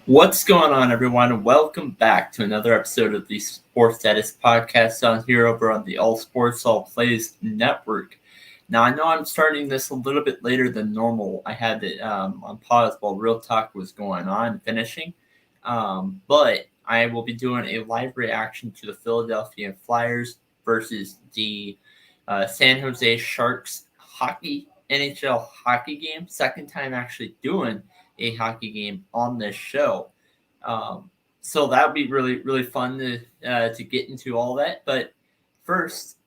What's going on, everyone? Welcome back to another episode of the Sportsstatus podcast on here over on the All Sports All Plays Network. Now, I know I'm starting this a little bit later than normal. I had it on pause while Real Talk was going on, finishing. But I will be doing a live reaction to the Philadelphia Flyers versus the San Jose Sharks NHL hockey game. Second time actually doing a hockey game on this show. Um, so that would be really fun to get into all that. But first,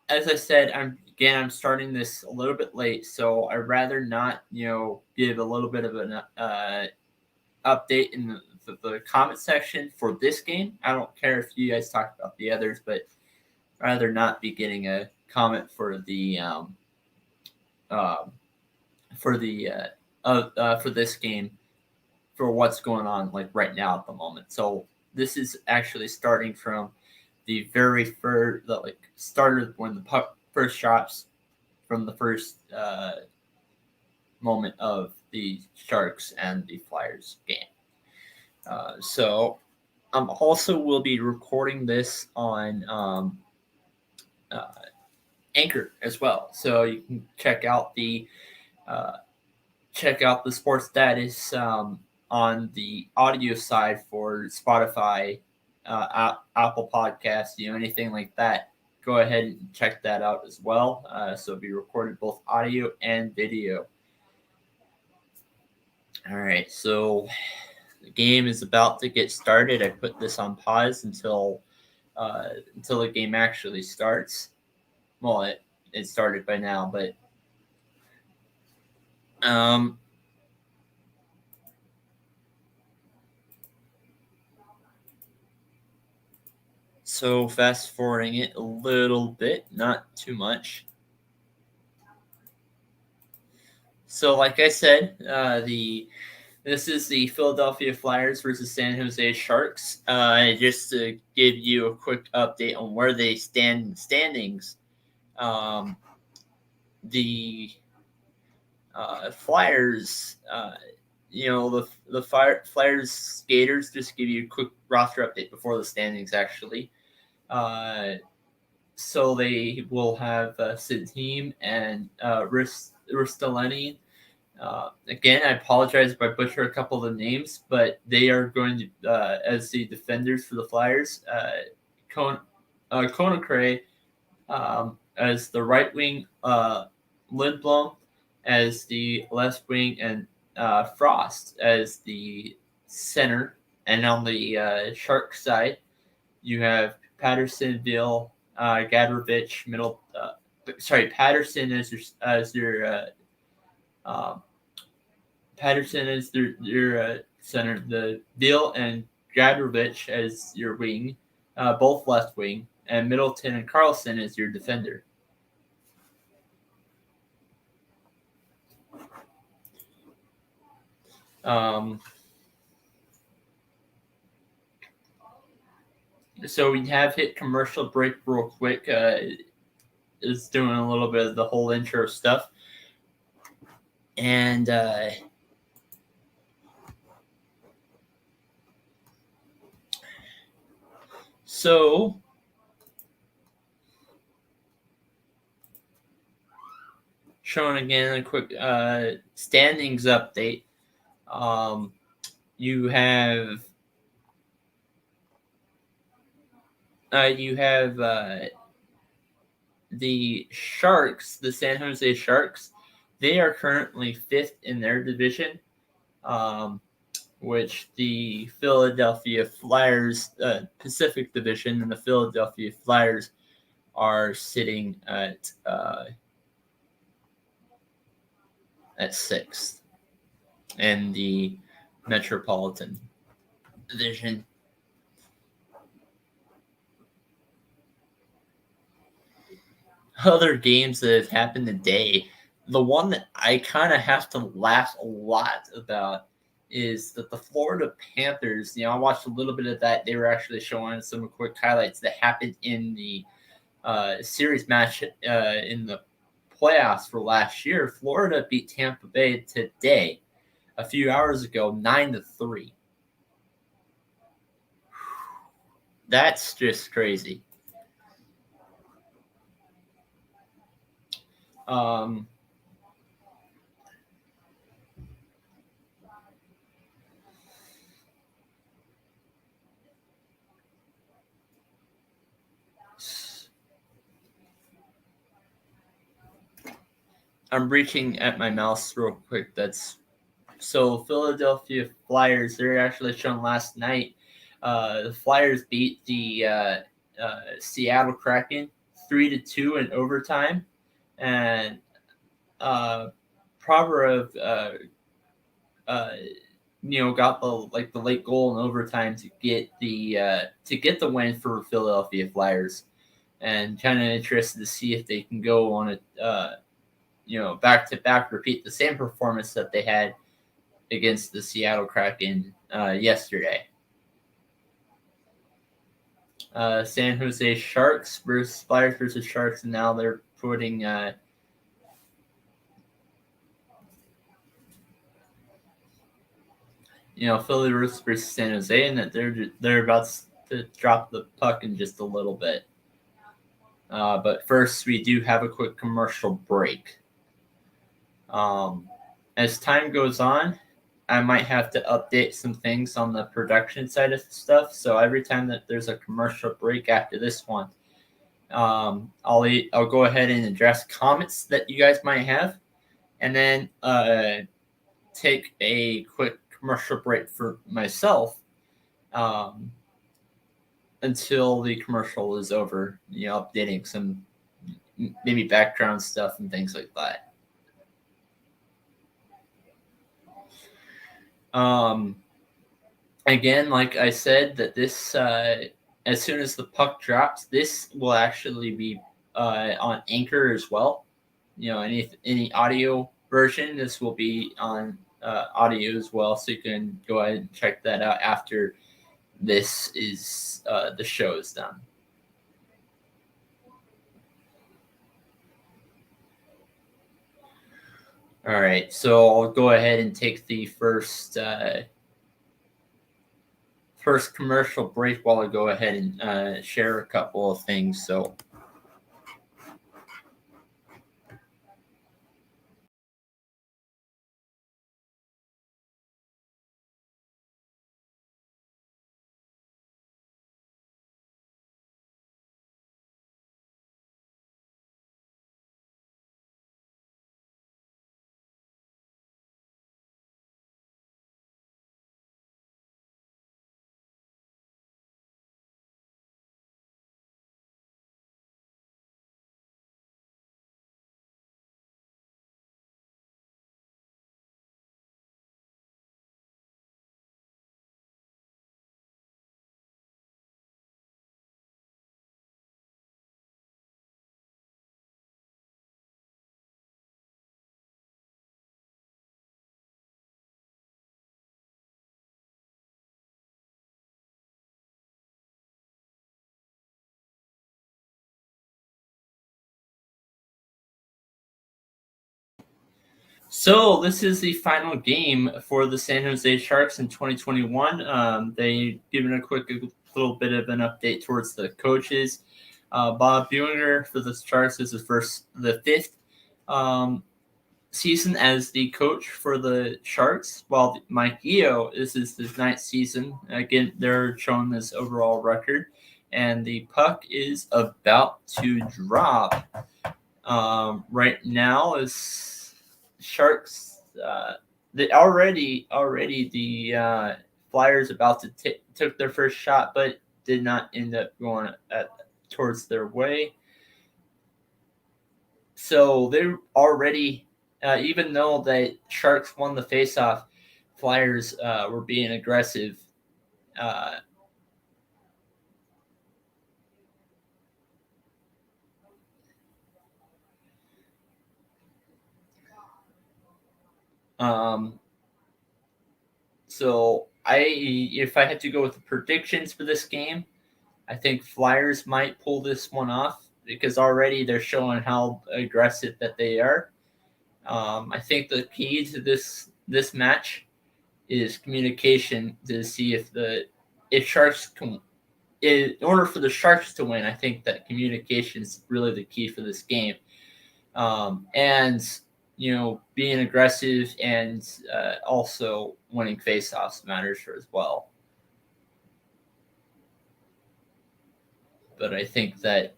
as I said, I'm starting this a little bit late, so I'd rather not give a little bit of an update in the comment section for this game. I don't care if you guys talk about the others, but I'd rather not be getting a comment um, for this game for what's going on like right now at the moment. So this is actually starting from the very first, started when the puck first drops from the first moment of the Sharks and the Flyers game. So I'm also will be recording this on uh, Anchor as well, so you can uh, check out the sports status on the audio side for Spotify, Apple Podcasts, anything like that. Go ahead and check that out as well. So it'll be recorded both audio and video. All right, so the game is about to get started. I put this on pause until the game actually starts. Well, it started by now, but um, so fast forwarding it a little bit, not too much. So, like I said, this is the Philadelphia Flyers versus San Jose Sharks. Just to give you a quick update on where they stand in the standings, um, the Flyers, Flyers skaters. Just give you a quick roster update before the standings actually. Uh, so they will have Sidim and Ristolani. Again, I apologize if I butcher a couple of the names, but they are going to, as the defenders for the Flyers, Konakre as the right wing, Lindblom as the left wing, and Frost as the center. And on the Shark side, you have Patterson, Bill, Gadrovich, Patterson um, as your center. The Bill and Gadrovich as your wing, both left wing, and Middleton and Carlson as your defender. Um, so we have hit commercial break real quick. Is doing a little bit of the whole intro stuff, and so showing again a quick standings update. You have the Sharks, the San Jose Sharks. They are currently fifth in their division, which the Philadelphia Flyers, Pacific Division, and the Philadelphia Flyers are sitting at sixth in the Metropolitan Division. Other games that have happened today, the one that I kind of have to laugh a lot about is that the Florida Panthers, I watched a little bit of that. They were actually showing some quick highlights that happened in the series match in the playoffs for last year. Florida beat Tampa Bay today, a few hours ago, 9-3. That's just crazy. Um, I'm reaching at my mouse real quick. So Philadelphia Flyers. They're actually shown last night. The Flyers beat the Seattle Kraken 3-2 in overtime, and Provorov, uh, got the late goal in overtime to get the win for Philadelphia Flyers, and kind of interested to see if they can go on a back to back, repeat the same performance that they had against the Seattle Kraken yesterday. San Jose Sharks versus Flyers versus Sharks, and now they're putting Philly versus San Jose, and that they're about to drop the puck in just a little bit. But first, we do have a quick commercial break. As time goes on, I might have to update some things on the production side of stuff. So every time that there's a commercial break after this one, I'll go ahead and address comments that you guys might have, and then take a quick commercial break for myself until the commercial is over. Updating some maybe background stuff and things like that. Again, like I said, that this as soon as the puck drops, this will actually be on Anchor as well. Any audio version, this will be on audio as well, so you can go ahead and check that out after this is the show is done. All right, so I'll go ahead and take the first commercial break while I go ahead and share a couple of things. So. So this is the final game for the San Jose Sharks in 2021. They given a little bit of an update towards the coaches. Bob Buinger for the Sharks is the fifth season as the coach for the Sharks, while Mike Yeo is his ninth season. Again, they're showing this overall record, and the puck is about to drop. Right now is Sharks. Already the Flyers about to took their first shot, but did not end up going towards their way. So they're already, even though the Sharks won the faceoff, Flyers were being aggressive. So if I had to go with the predictions for this game, I think Flyers might pull this one off because already they're showing how aggressive that they are. I think the key to this match is communication to see if Sharks can in order for the Sharks to win, I think that communication is really the key for this game. And being aggressive and also winning faceoffs matters as well. But I think that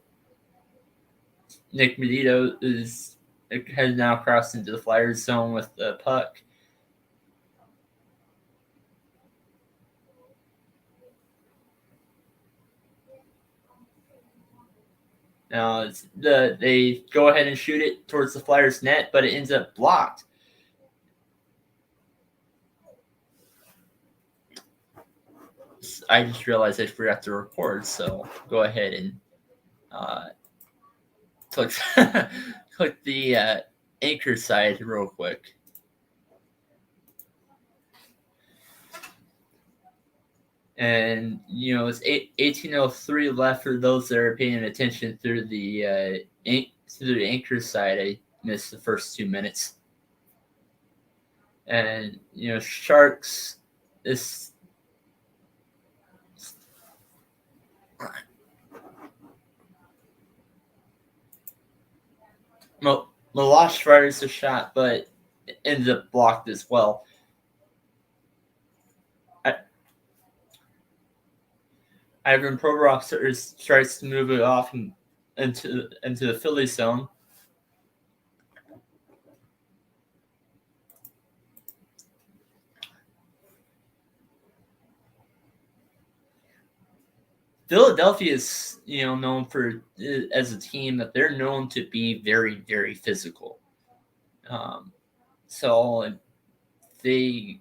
Nick Medito has now crossed into the Flyers zone with the puck. Now they go ahead and shoot it towards the Flyers net, but it ends up blocked. I just realized I forgot to record, so go ahead and click click the anchor side real quick. And it's 18:03 left for those that are paying attention through the anchor side. I missed the first 2 minutes. And Sharks is Milosh fires the shot, but it ends up blocked as well. Ivan Provorov starts to move it off into the Philly zone. Philadelphia is known for as a team that they're known to be very, very physical. So they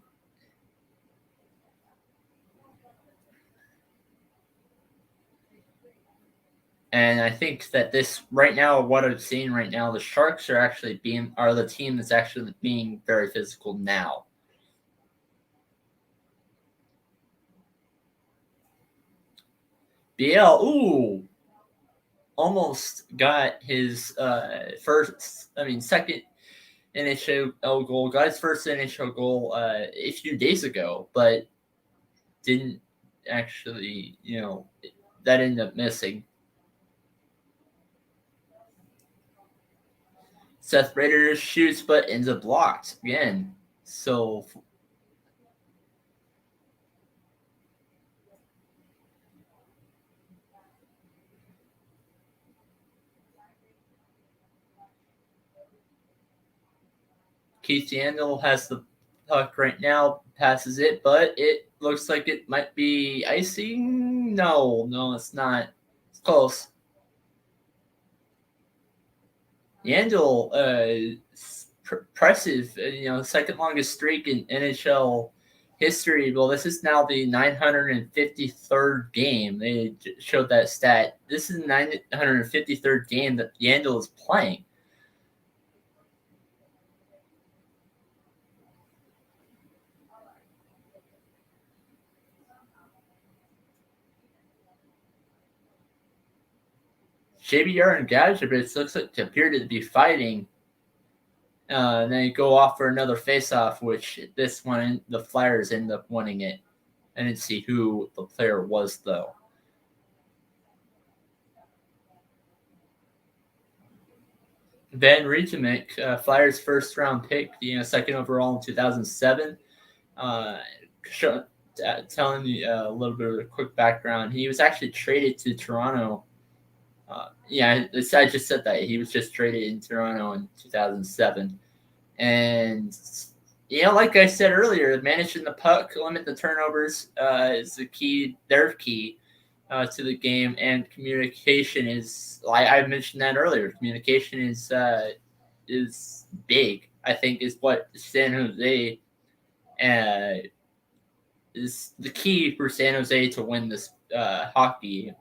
and I think that this right now, what I'm seeing right now, the Sharks are the team that's actually being very physical now. BL, almost got his second NHL goal. Got his first NHL goal a few days ago, but didn't actually, that ended up missing. Seth Rader shoots, but ends up blocked again. So Keith Yandel has the puck right now, passes it, but it looks like it might be icing. No, it's not. It's close. Yandel, impressive, second longest streak in NHL history. Well, this is now the 953rd game. They showed that stat. This is the 953rd game that Yandel is playing. JBR and Gadjevich looks like they appear to be fighting. And then go off for another face-off, which this one, the Flyers end up winning it. I didn't see who the player was, though. Van Rietemick, Flyers' first-round pick, second overall in 2007. Telling you a little bit of a quick background, he was actually traded to Toronto. I just said that. He was just traded in Toronto in 2007. And, like I said earlier, managing the puck, limit the turnovers is their key to the game. And communication is, I mentioned that earlier, communication is big, I think, is what San Jose is the key for San Jose to win this hockey.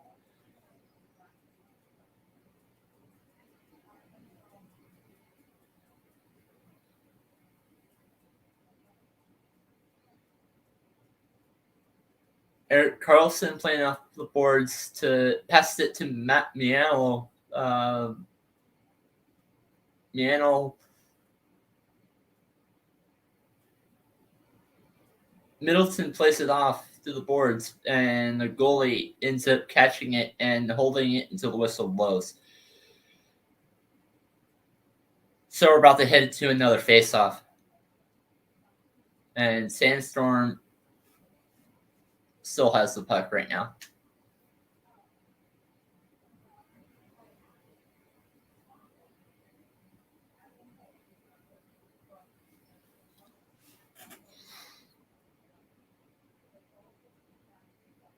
Eric Carlson playing off the boards to pass it to Matt Miano. Middleton plays it off to the boards, and the goalie ends up catching it and holding it until the whistle blows. So we're about to head to another face-off. And Sandstorm still has the puck right now.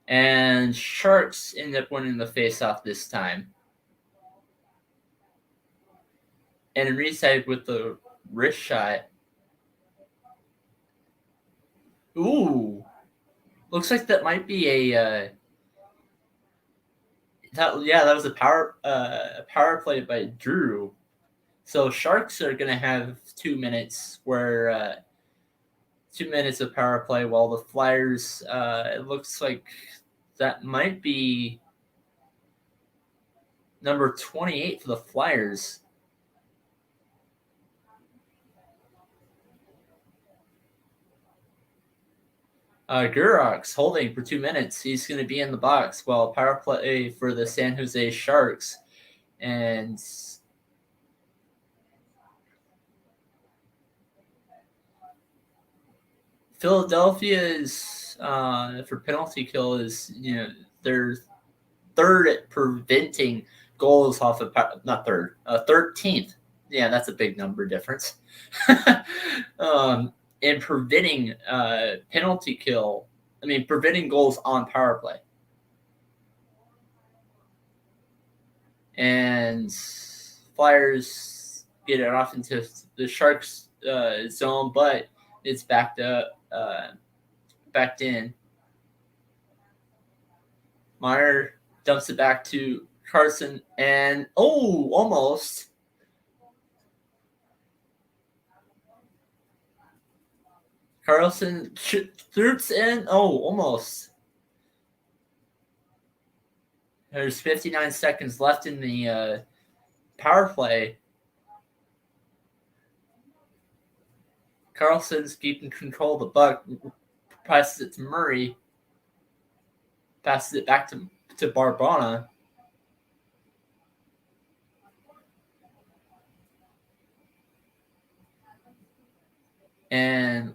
And Sharks end up winning the face-off this time. And Reeside with the wrist shot. Ooh. Looks like that might be a that was a power play by Drew. So Sharks are gonna have 2 minutes where 2 minutes of power play, while the Flyers it looks like that might be number 28 for the Flyers. Gurox holding for 2 minutes. He's going to be in the box while power play for the San Jose Sharks. And Philadelphia's for penalty kill is, they're third at preventing goals off of not third, 13th. Yeah, that's a big number difference. In preventing penalty kill. Preventing goals on power play. And Flyers get it off into the Sharks zone, but it's backed in. Meyer dumps it back to Carson, and almost. Carlson shoots in. Almost. There's 59 seconds left in the power play. Carlson's keeping control of the puck. Passes it to Murray. Passes it back to Barbana. And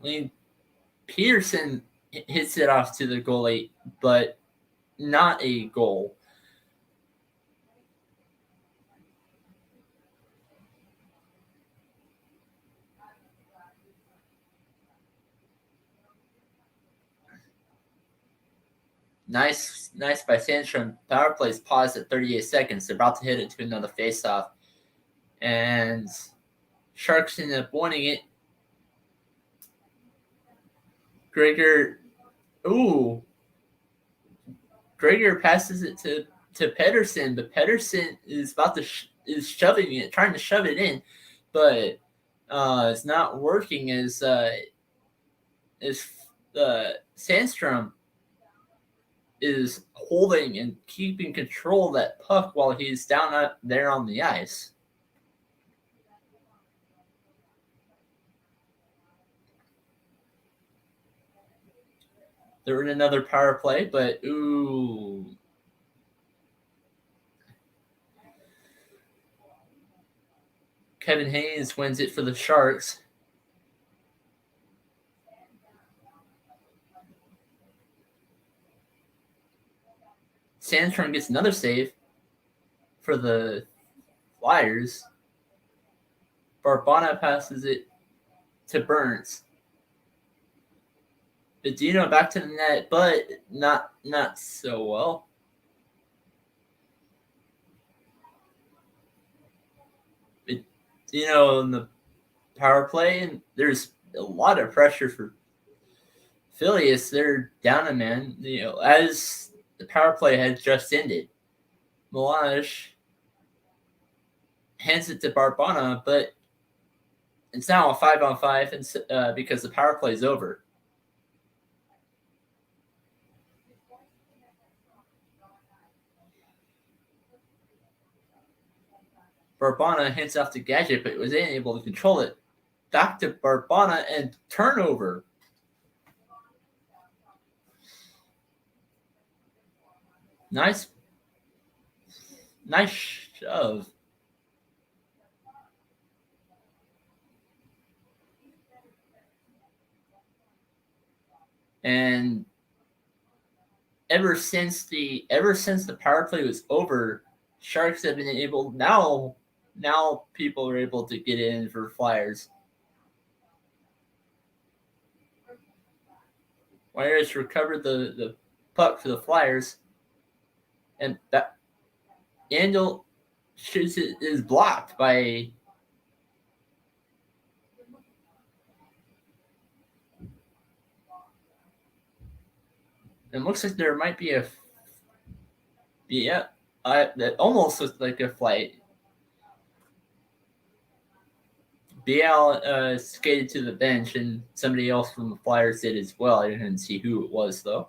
Peterson hits it off to the goalie, but not a goal. Nice by Sandstrom. Power play's paused at 38 seconds. They're about to hit it to another faceoff. And Sharks end up winning it. Gregor passes it to Pedersen, but Pedersen is about to is shoving it, trying to shove it in, but it's not working as Sandstrom is holding and keeping control of that puck while he's down up there on the ice. They're in another power play, but Kevin Hayes wins it for the Sharks. Sandstrom gets another save for the Flyers. Barbana passes it to Burns. Bedino back to the net, but not so well. Bedino in the power play, and there's a lot of pressure for Philly as they're down a man. As the power play had just ended, Milage hands it to Barbana, but it's now a 5-on-5 because the power play is over. Barbana hands off to Gadget, but was unable to control it. Back to Barbana and turnover. Nice shove. And ever since the power play was over, Sharks have been able now people are able to get in for Flyers. Flyers recovered the puck for the Flyers, and that Andel shoots it is blocked by it looks like there might be that almost looks like a flight. BL skated to the bench, and somebody else from the Flyers did as well. I didn't see who it was, though.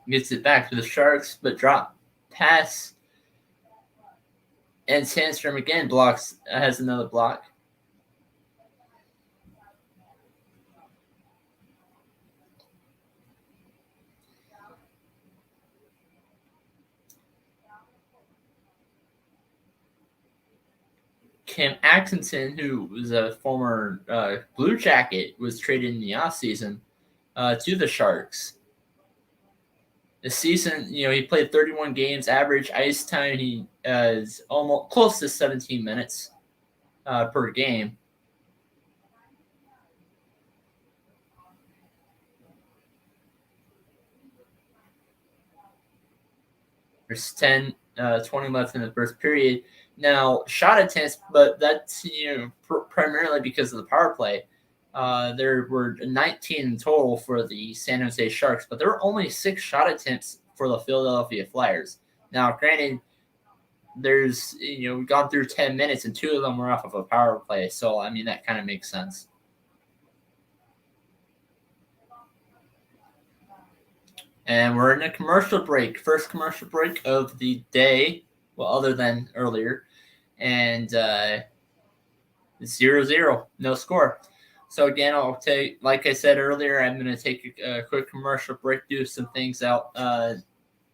Gets it back to the Sharks, but drop pass. And Sandstrom again has another block. Cam Atkinson, who was a former Blue Jacket, was traded in the offseason to the Sharks. This season, he played 31 games. Average ice time, he is almost close to 17 minutes per game. There's 20 left in the first period. Now, shot attempts, but that's primarily because of the power play. There were 19 in total for the San Jose Sharks, but there were only 6 shot attempts for the Philadelphia Flyers. Now, granted, there's we've gone through 10 minutes, and 2 of them were off of a power play, so I mean that kind of makes sense. And we're in a commercial break, first commercial break of the day. Well, other than earlier, and 0-0, no score. So again, I'll take, like I said earlier, I'm going to take a quick commercial break, do some things out,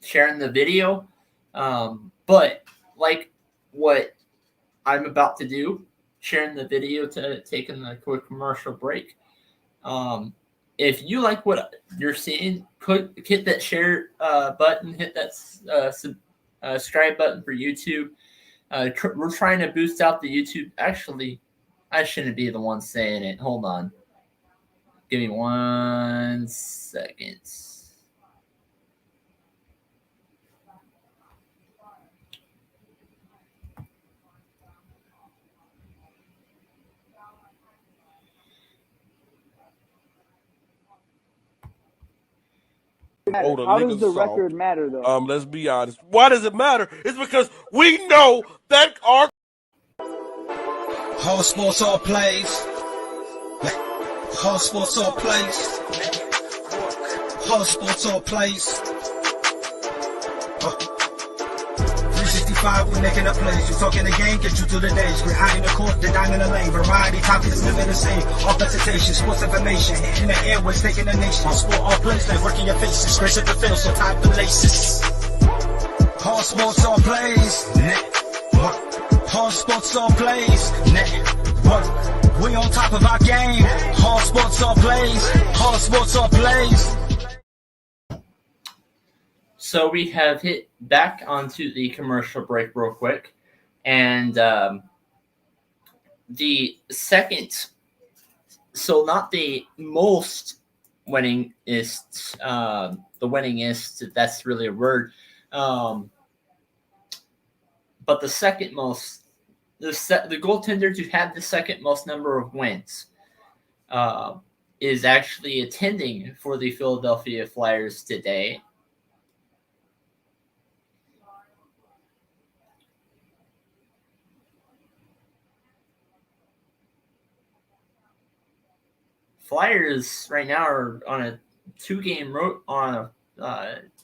sharing the video. But like what I'm about to do, sharing the video to taking a quick commercial break. If you like what you're seeing, hit that share button, hit that subscribe button for YouTube. We're trying to boost out the YouTube. Actually, I shouldn't be the one saying it. Hold on. Give me 1 second. How does the record matter, though? Let's be honest. Why does it matter? It's because we know that our Whole sports all plays. Whole sports all plays. Whole sports all plays. 365, we're making a place. You talking the game, get you through the days. We're high in the court, the dime in the lane. Variety topics living the same. All presentation, sports information. In the airways, taking the nation. Sport all plays, like working your faces. Grace at the field, so type the laces. Whole sports all plays. Whole sports all plays. Network. We on top of our game. Whole sports all plays. Whole sports all plays. So we have hit back onto the commercial break real quick. And the second, so not the most winningest, the winningest, that's really a word. But the second most, the goaltender to have the second most number of wins is actually attending for the Philadelphia Flyers today. Flyers right now are on a 2-game road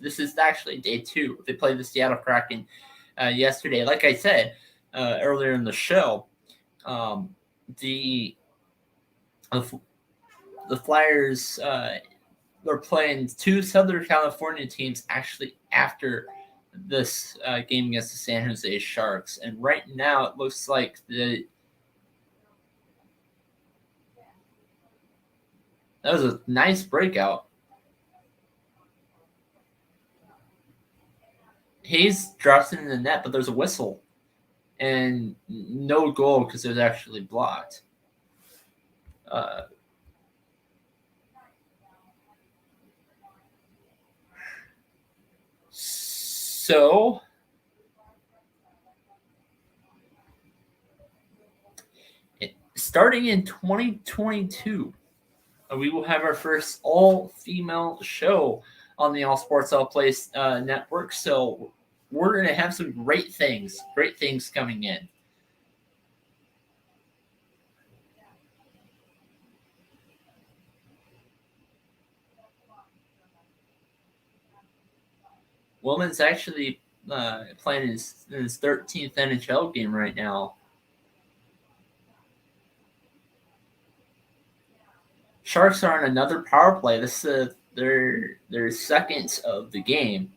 this is actually day 2. They played the Seattle Kraken yesterday. Like I said earlier in the show, the the Flyers were playing two Southern California teams actually after this game against the San Jose Sharks. And right now it looks like that was a nice breakout. Hayes drops it in the net, but there's a whistle. And no goal because it was actually blocked. So starting in 2022, we will have our first all-female show on the All Sports All Plays network. So we're going to have some great things coming in. Woman's actually playing his 13th NHL game right now. Sharks are on another power play. This is their second of the game.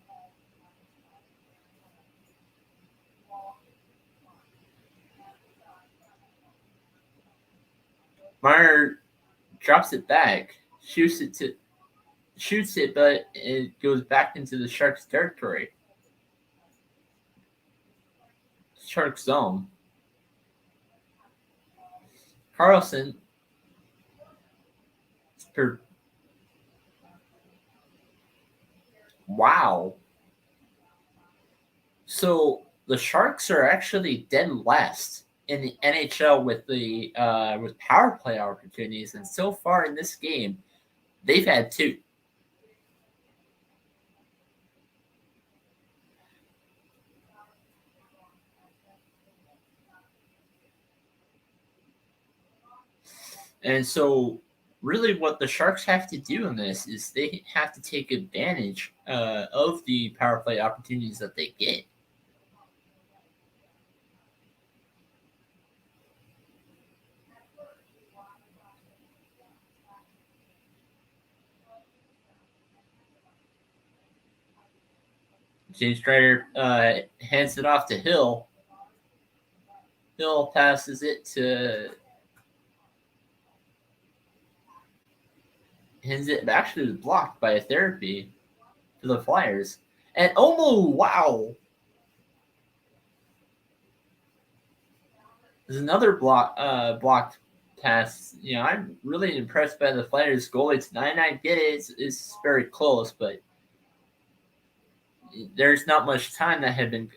Meyer drops it back, shoots it, but it goes back into the Sharks' territory. Sharks zone. Carlson. Wow. So the Sharks are actually dead last in the NHL with the with power play opportunities, and so far in this game, they've had two. And so really what the Sharks have to do in this is they have to take advantage of the power play opportunities that they get. James Strider hands it off to Hill. Hill passes it to actually blocked by a therapy to the Flyers. And wow. There's another blocked pass. You know, I'm really impressed by the Flyers goalie tonight. I get it. It's very close, but there's not much time that had been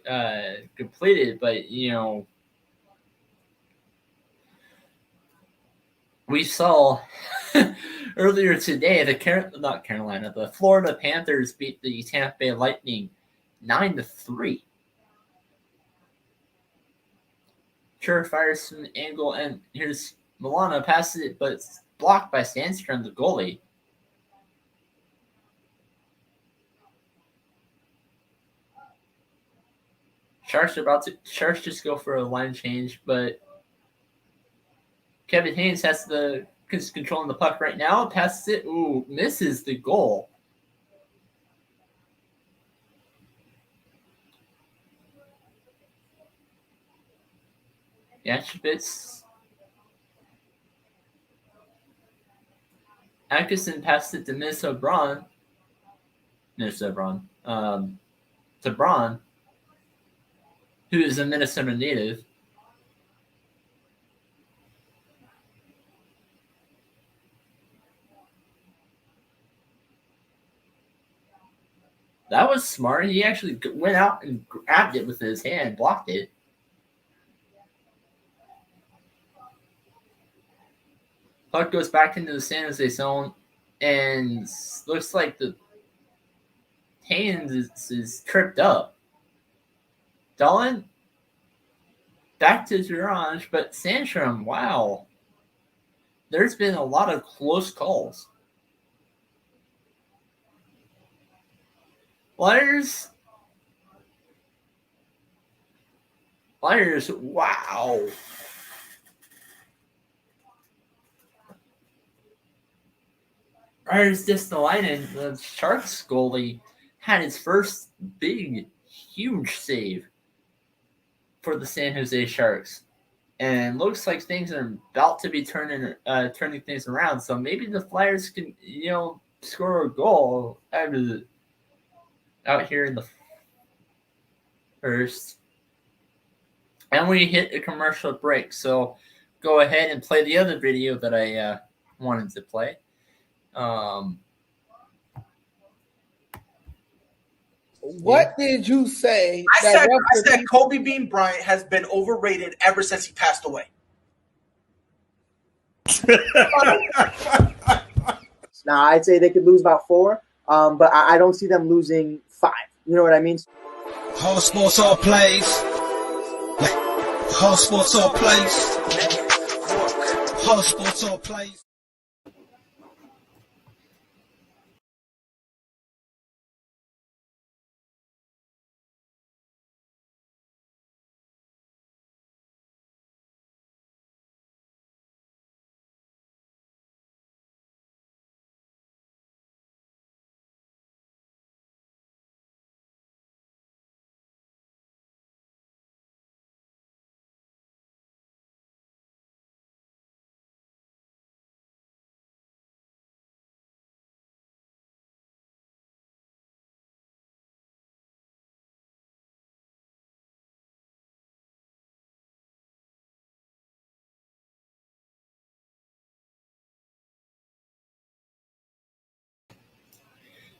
completed. But, you know, we saw earlier today the Florida Panthers beat the Tampa Bay Lightning 9-3. Sure fires from the angle, and here's Milano passes it, but it's blocked by Sandstrom, the goalie. Sharks just go for a line change, but Kevin Haynes has controlling the puck right now. Passes it. Ooh, misses the goal. Yachevitz. Atkinson passed it to Minnesota Braun. To Braun, who is a Minnesota native. That was smart. He actually went out and grabbed it with his hand, blocked it. Puck goes back into the San Jose zone, and looks like the Haynes is tripped up. Dolan back to Durange, but Sandstrom, wow. There's been a lot of close calls. Flyers, wow. Flyers Distalainen, the Sharks goalie, had his first big, huge save for the San Jose Sharks. And looks like things are about to be turning things around. So maybe the Flyers can, score a goal out here in the first. And we hit a commercial break. So go ahead and play the other video that I wanted to play. What did you say? I said Kobe Bean Bryant has been overrated ever since he passed away. Now, I'd say they could lose about 4, but I don't see them losing 5. You know what I mean? All sports, all plays. All sports, all plays. All sports, all plays.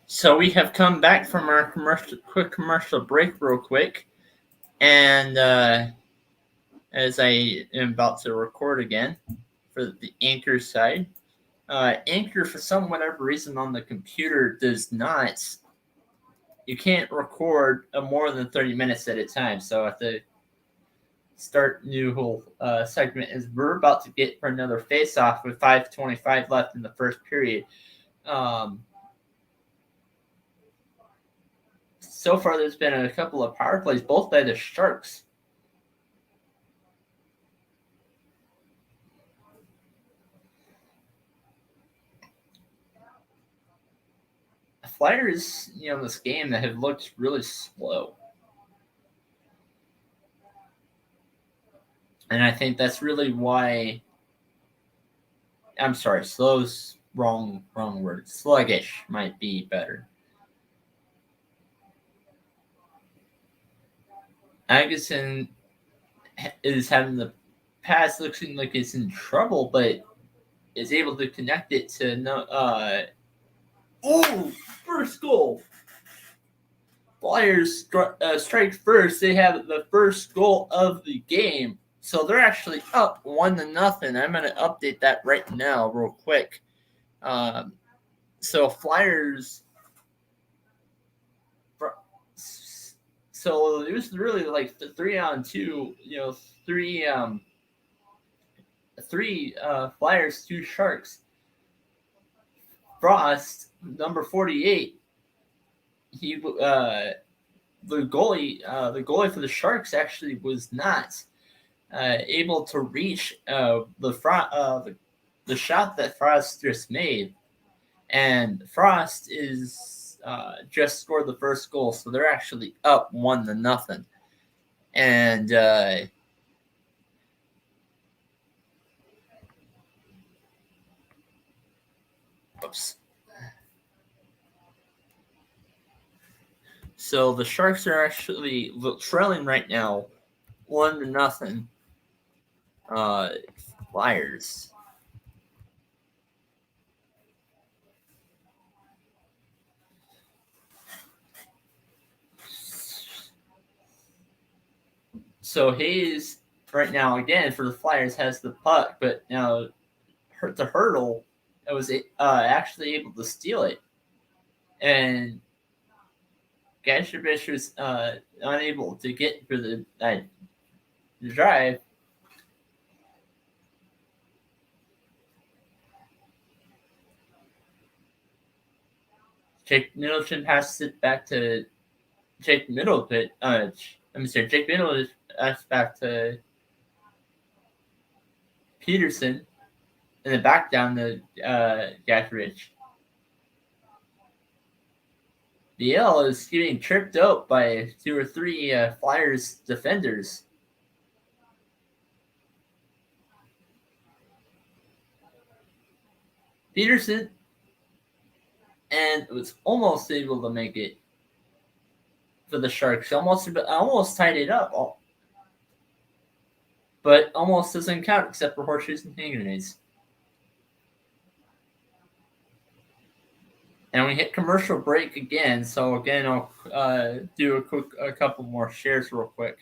So we have come back from our quick commercial break real quick. And as I am about to record again for the Anchor side, Anchor, for some whatever reason on the computer, does not. You can't record more than 30 minutes at a time. So I have to start new whole segment as we're about to get for another face-off with 5:25 left in the first period. So far, there's been a couple of power plays, both by the Sharks. The Flyers, in this game, that have looked really slow. And I think that's really why. I'm sorry, slow's wrong word. Sluggish might be better. Agason is having the pass looking like it's in trouble, but is able to connect it to first goal. Flyers strike first. They have the first goal of the game. So they're actually up 1-0. I'm going to update that right now real quick. So Flyers... So it was really like the 3-on-2, three Flyers, 2 Sharks. Frost, number 48, the goalie for the Sharks actually was not able to reach the shot that Frost just made, and Frost is just scored the first goal, so they're actually up 1-0. And oops. So the Sharks are actually trailing right now, 1-0. Flyers. So Hayes right now again for the Flyers has the puck, but now the hurdle was actually able to steal it, and Gashevich was unable to get for the drive. Jake Middleton passes it back to Jake Middleton. Jake Middleton passes back to Peterson, and then back down to Gashevich. BL is getting tripped up by 2 or 3 Flyers defenders. Peterson and was almost able to make it for the Sharks. Almost tied it up, but almost doesn't count except for horseshoes and hand grenades. And we hit commercial break again. So again, I'll do a couple more shares real quick.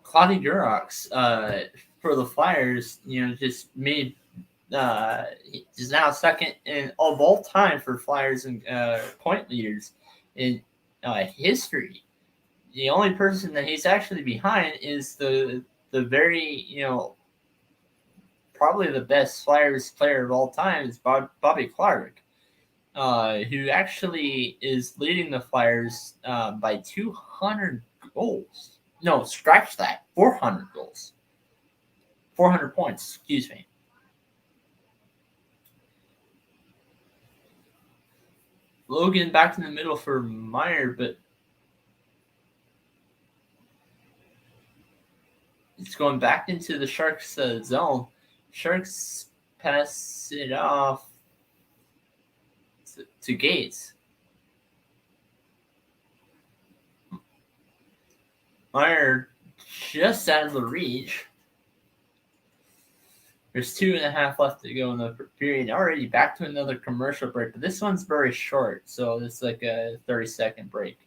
Claudio Durox for the Flyers, just made is now second of all time for Flyers and point leaders in history. The only person that he's actually behind is the very probably the best Flyers player of all time is Bobby Clark, who actually is leading the Flyers by 200 goals. No, scratch that. 400 goals. 400 points, excuse me. Logan back in the middle for Meyer, but it's going back into the Sharks zone. Sharks pass it off to Gates. Meyer just out of the reach. There's 2.5 left to go in the period. Already back to another commercial break, but this one's very short, so it's like a 30-second break.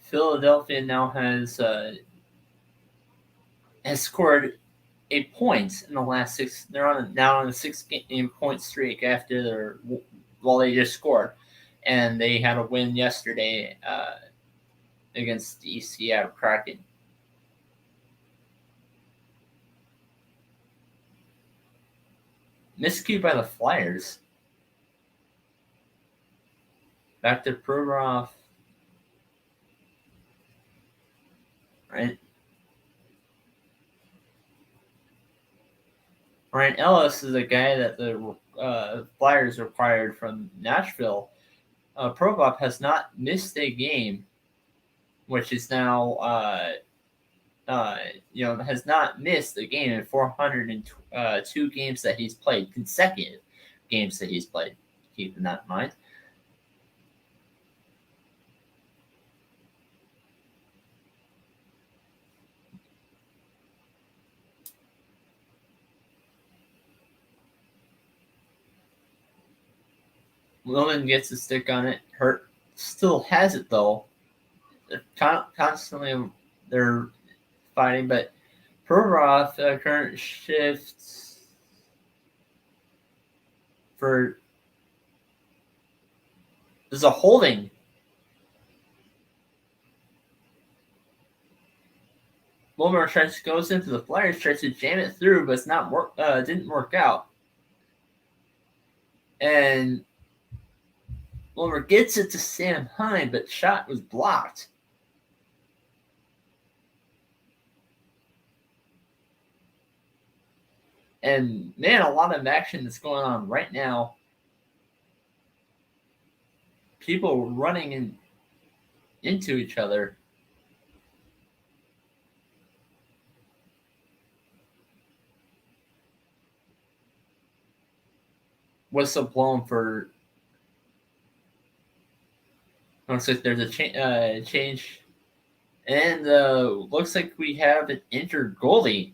Philadelphia now has scored a point in the last 6. They're now on a 6-game point streak after they just scored, and they had a win yesterday against the Seattle Kraken. Miscue by the Flyers. Back to Provorov. Right. Ryan Ellis is a guy that the Flyers acquired from Nashville. Provorov has not missed a game, which is now has not missed a game in 402 games that he's played, consecutive games that he's played. Keeping that in mind. Wilman gets a stick on it. Hurt still has it though. Constantly they're fighting, but Provorov current shifts for there's a holding. Wilmer goes into the Flyers, tries to jam it through, but it's not didn't work out. And Wilmer gets it to Sam Hine, but shot was blocked. And man, a lot of action that's going on right now. People running into each other. Whistle blown for. Looks like there's a change, and looks like we have an injured goalie.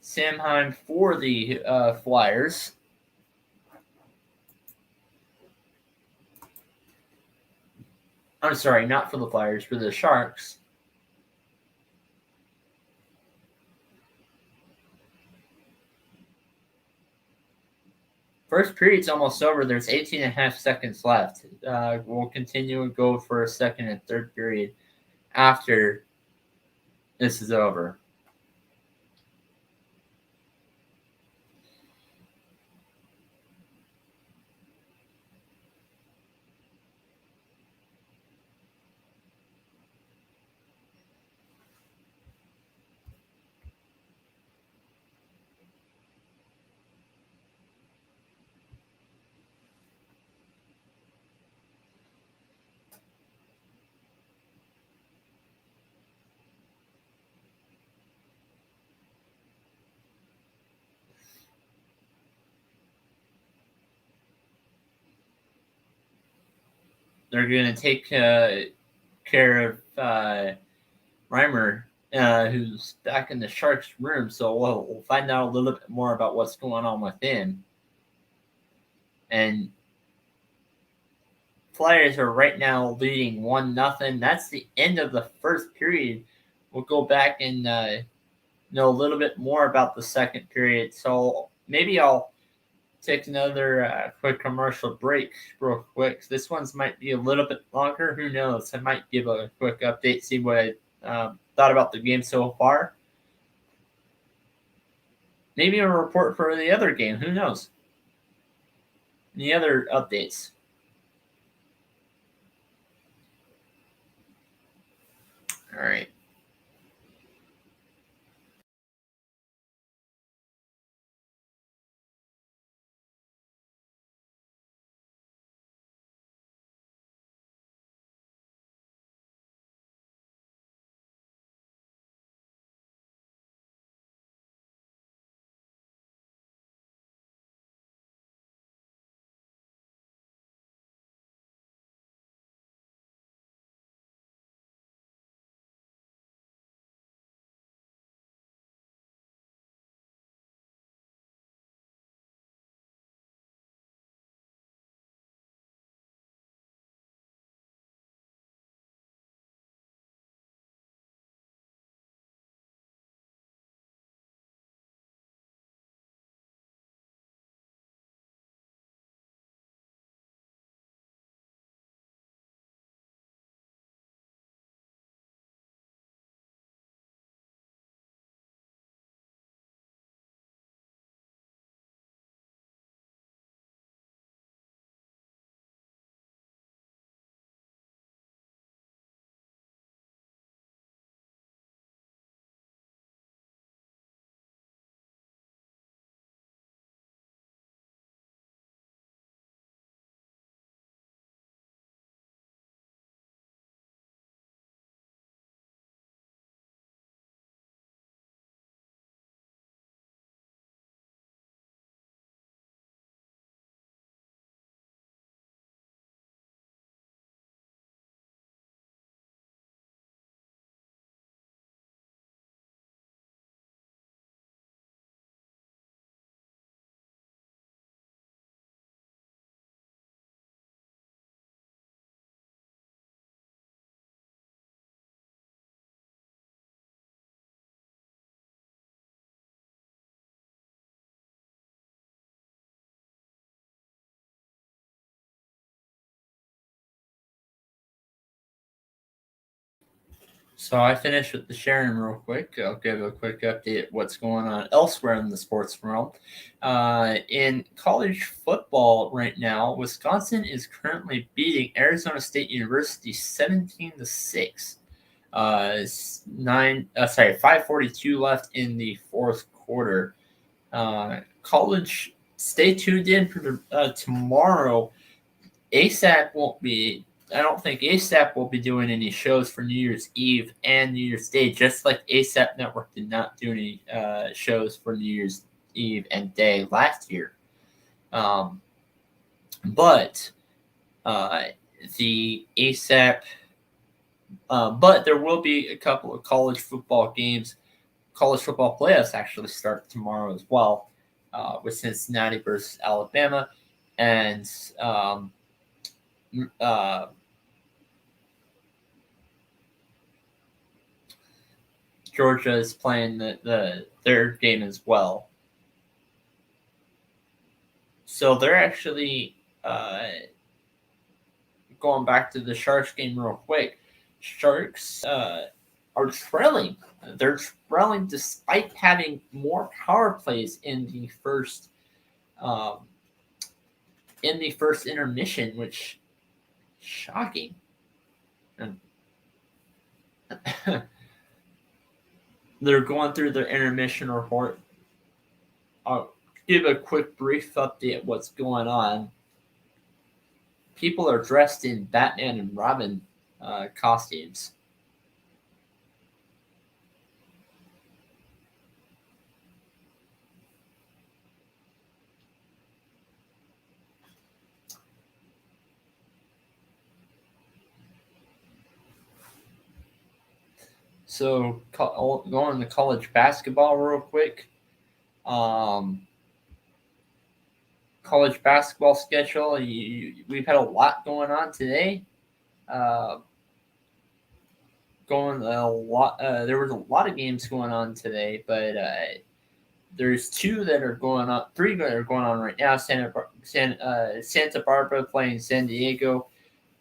Samheim for the Flyers. I'm sorry, not for the Flyers, for the Sharks. First period's almost over. There's 18 and a half seconds left. We'll continue and go for a second and third period after this is over. They're going to take care of Reimer, who's back in the Sharks' room. So we'll find out a little bit more about what's going on with him. And Flyers are right now leading 1-0. That's the end of the first period. We'll go back and know a little bit more about the second period. So maybe I'll take another quick commercial break real quick. This one's might be a little bit longer. Who knows? I might give a quick update, see what I thought about the game so far. Maybe a report for the other game. Who knows? Any other updates? All right. So I finished with the sharing real quick. I'll give a quick update of what's going on elsewhere in the sports realm. In college football right now, Wisconsin is currently beating Arizona State University 17-6. 5:42 left in the fourth quarter. College, stay tuned in for tomorrow. ASAP won't be. I don't think ASAP will be doing any shows for New Year's Eve and New Year's Day, just like ASAP Network did not do any shows for New Year's Eve and Day last year. But the ASAP, but there will be a couple of college football games. College football playoffs actually start tomorrow as well, with Cincinnati versus Alabama, and Georgia is playing the third game as well. So they're actually going back to the Sharks game real quick. Sharks are trailing. They're trailing despite having more power plays in the first intermission, which shocking. And they're going through their intermission report. I'll give a quick brief update of what's going on. People are dressed in Batman and Robin costumes. So going to college basketball real quick. College basketball schedule. We've had a lot going on today. There was a lot of games going on today, but there's three that are going on right now. Santa Barbara playing San Diego,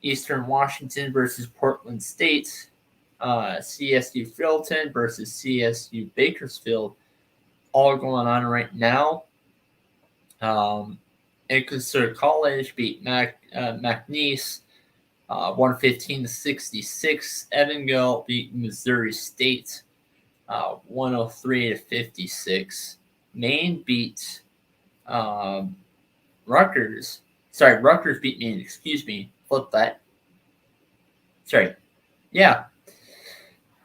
Eastern Washington versus Portland State, CSU Fulton versus CSU Bakersfield, all going on right now. Exeter College beat McNeese 115-66. Evansville beat Missouri State 103-56. Maine beat Rutgers. Sorry, Rutgers beat Maine. Excuse me. Flip that. Sorry. Yeah.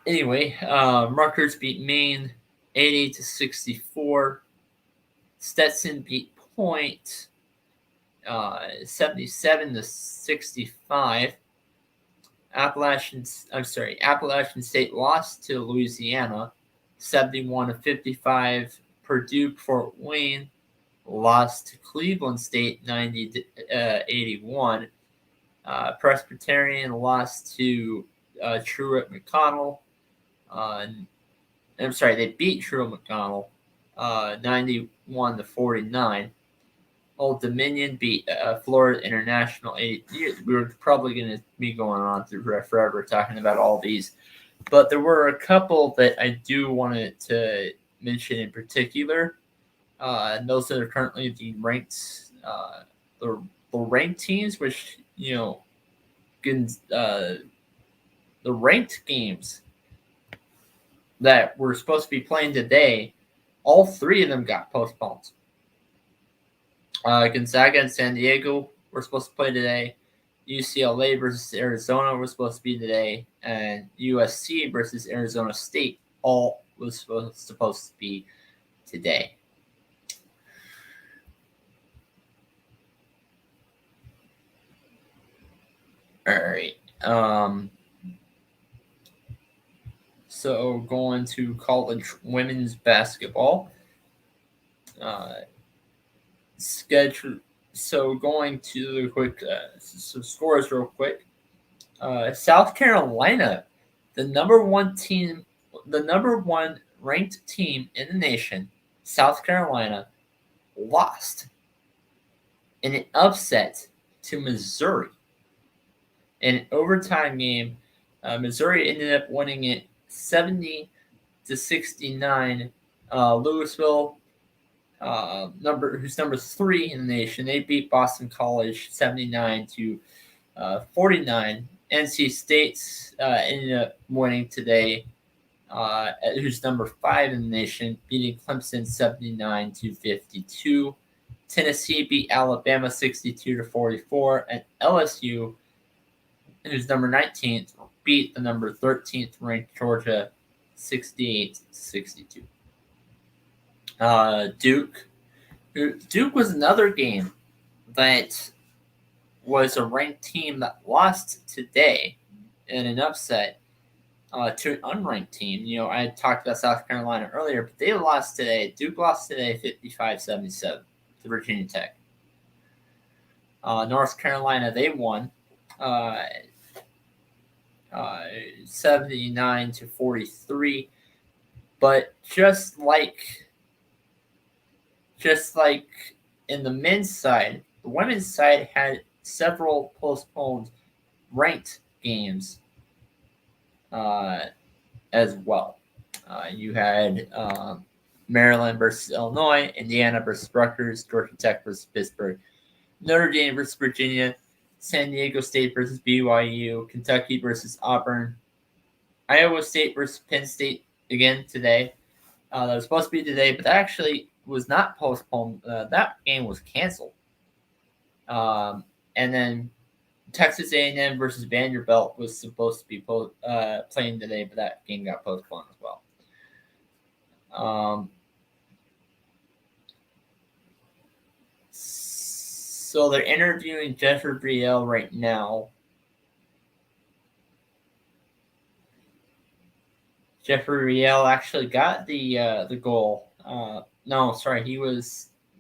Anyway, Rutgers beat Maine 80-64. Stetson beat Point 77-65. Appalachian State lost to Louisiana 71-55. Purdue Fort Wayne lost to Cleveland State 90-81. Presbyterian lost to Truett McConnell. They beat Truett McConnell 91-49. Old Dominion beat Florida International 80. We're probably going to be going on through forever talking about all these, but there were a couple that I do want to mention in particular, and those that are currently the ranked teams, which the ranked games that were supposed to be playing today, all three of them got postponed. Gonzaga and San Diego were supposed to play today. UCLA versus Arizona was supposed to be today. And USC versus Arizona State all was supposed to be today. All right. So going to college women's basketball. Schedule. So going to the quick some scores real quick. South Carolina, the number one ranked team in the nation, South Carolina, lost in an upset to Missouri in an overtime game Missouri ended up winning it 70-69. Louisville, who's number 3 in the nation, they beat Boston College 79-49. NC State's ended up winning today, who's number 5 in the nation, beating Clemson 79-52. Tennessee beat Alabama 62-44, and LSU, who's number 19th, beat the number 13th ranked Georgia 68-62. Duke was another game that was a ranked team that lost today in an upset to an unranked team. I had talked about South Carolina earlier, but they lost today. Duke lost today 55-77 to Virginia Tech. North Carolina, they won 79-43. But just like in the men's side, the women's side had several postponed ranked games as well. You had Maryland versus Illinois, Indiana versus Rutgers, Georgia Tech versus Pittsburgh, Notre Dame versus Virginia, San Diego State versus BYU, Kentucky versus Auburn, Iowa State versus Penn State again today. That was supposed to be today, but that actually was not postponed. That game was canceled. And then Texas A&M versus Vanderbilt was supposed to be playing today, but that game got postponed as well. So they're interviewing Jeffrey Brielle right now. Jeffrey Brielle actually got the goal.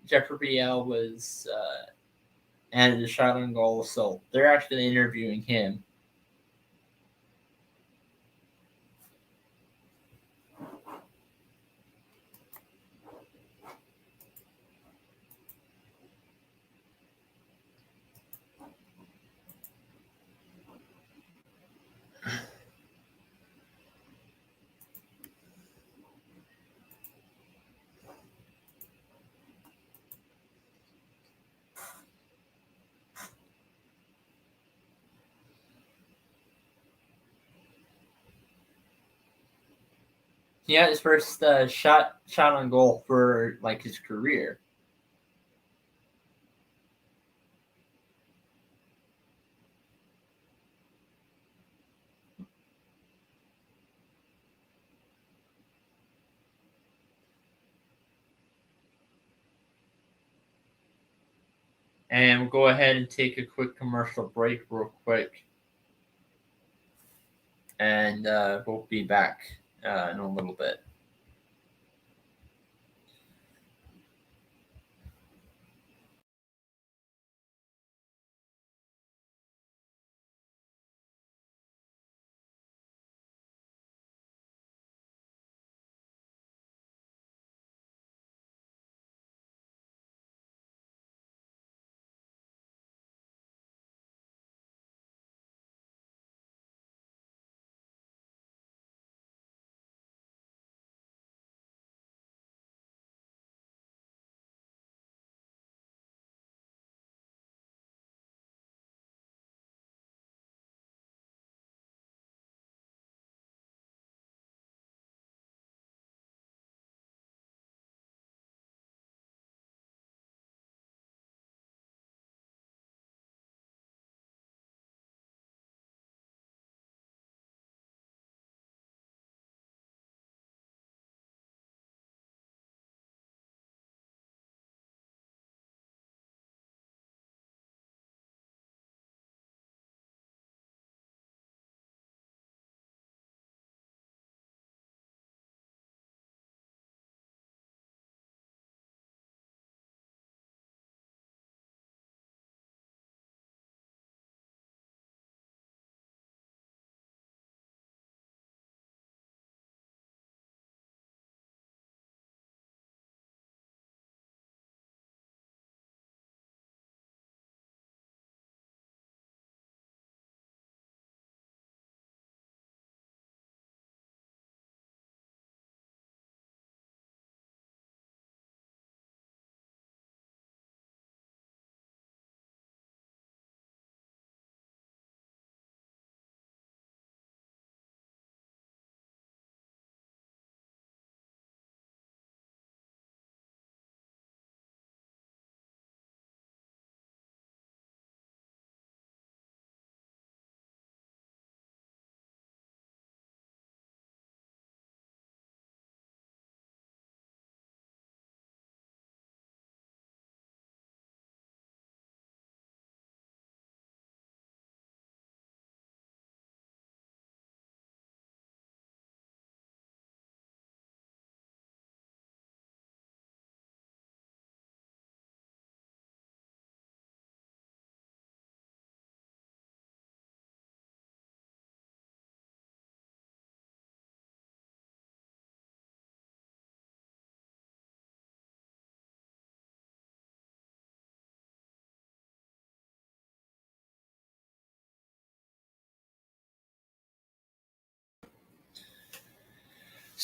Jeffrey Brielle was had the shot on goal, so they're actually interviewing him. He had his first shot on goal for his career. And we'll go ahead and take a quick commercial break real quick. And we'll be back in a little bit.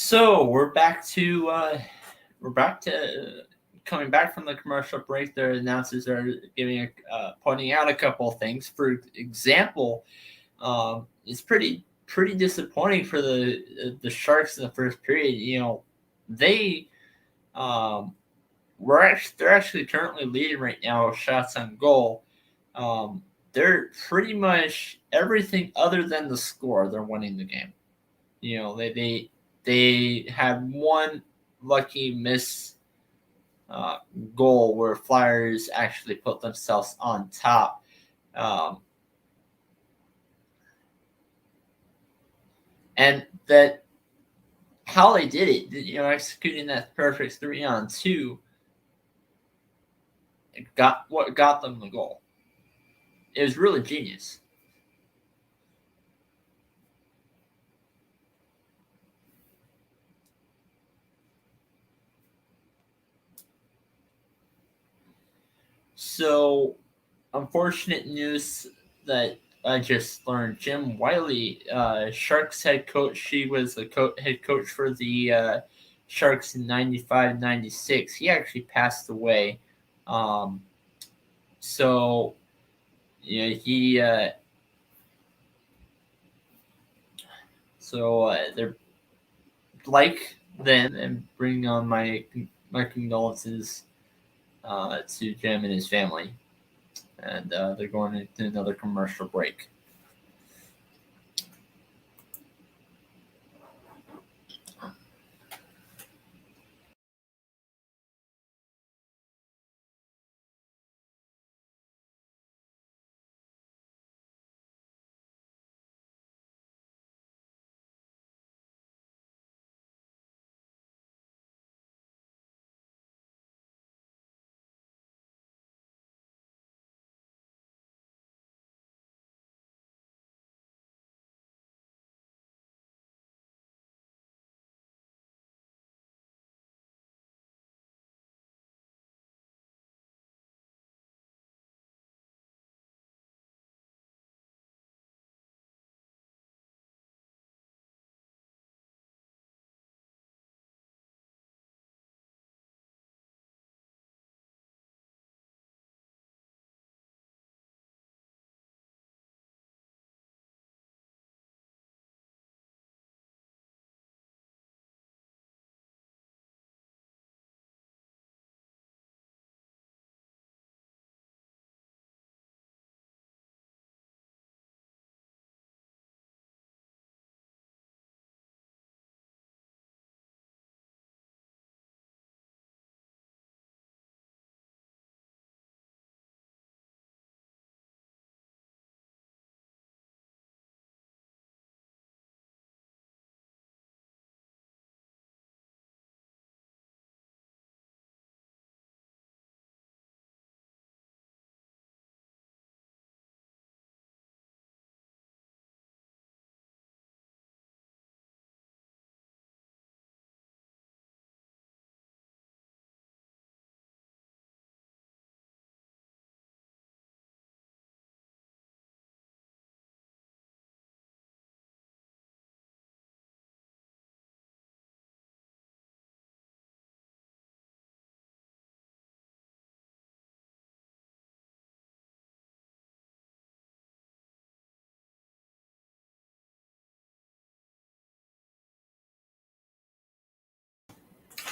So we're back to coming back from the commercial break. The announcers are pointing out a couple of things. For example, it's pretty disappointing for the Sharks in the first period. You know, they they're actually currently leading right now with shots on goal. They're pretty much everything other than the score. They're winning the game. You know, they had one lucky miss goal where Flyers actually put themselves on top. And that how they did it, you know, executing that perfect 3-on-2, got them the goal. It was really genius. So, unfortunate news that I just learned. Jim Wiley, Sharks head coach. She was the head coach for the Sharks in 95-96. He actually passed away. So, yeah, they're like them, and bring on my condolences to Jim and his family. And they're going into another commercial break.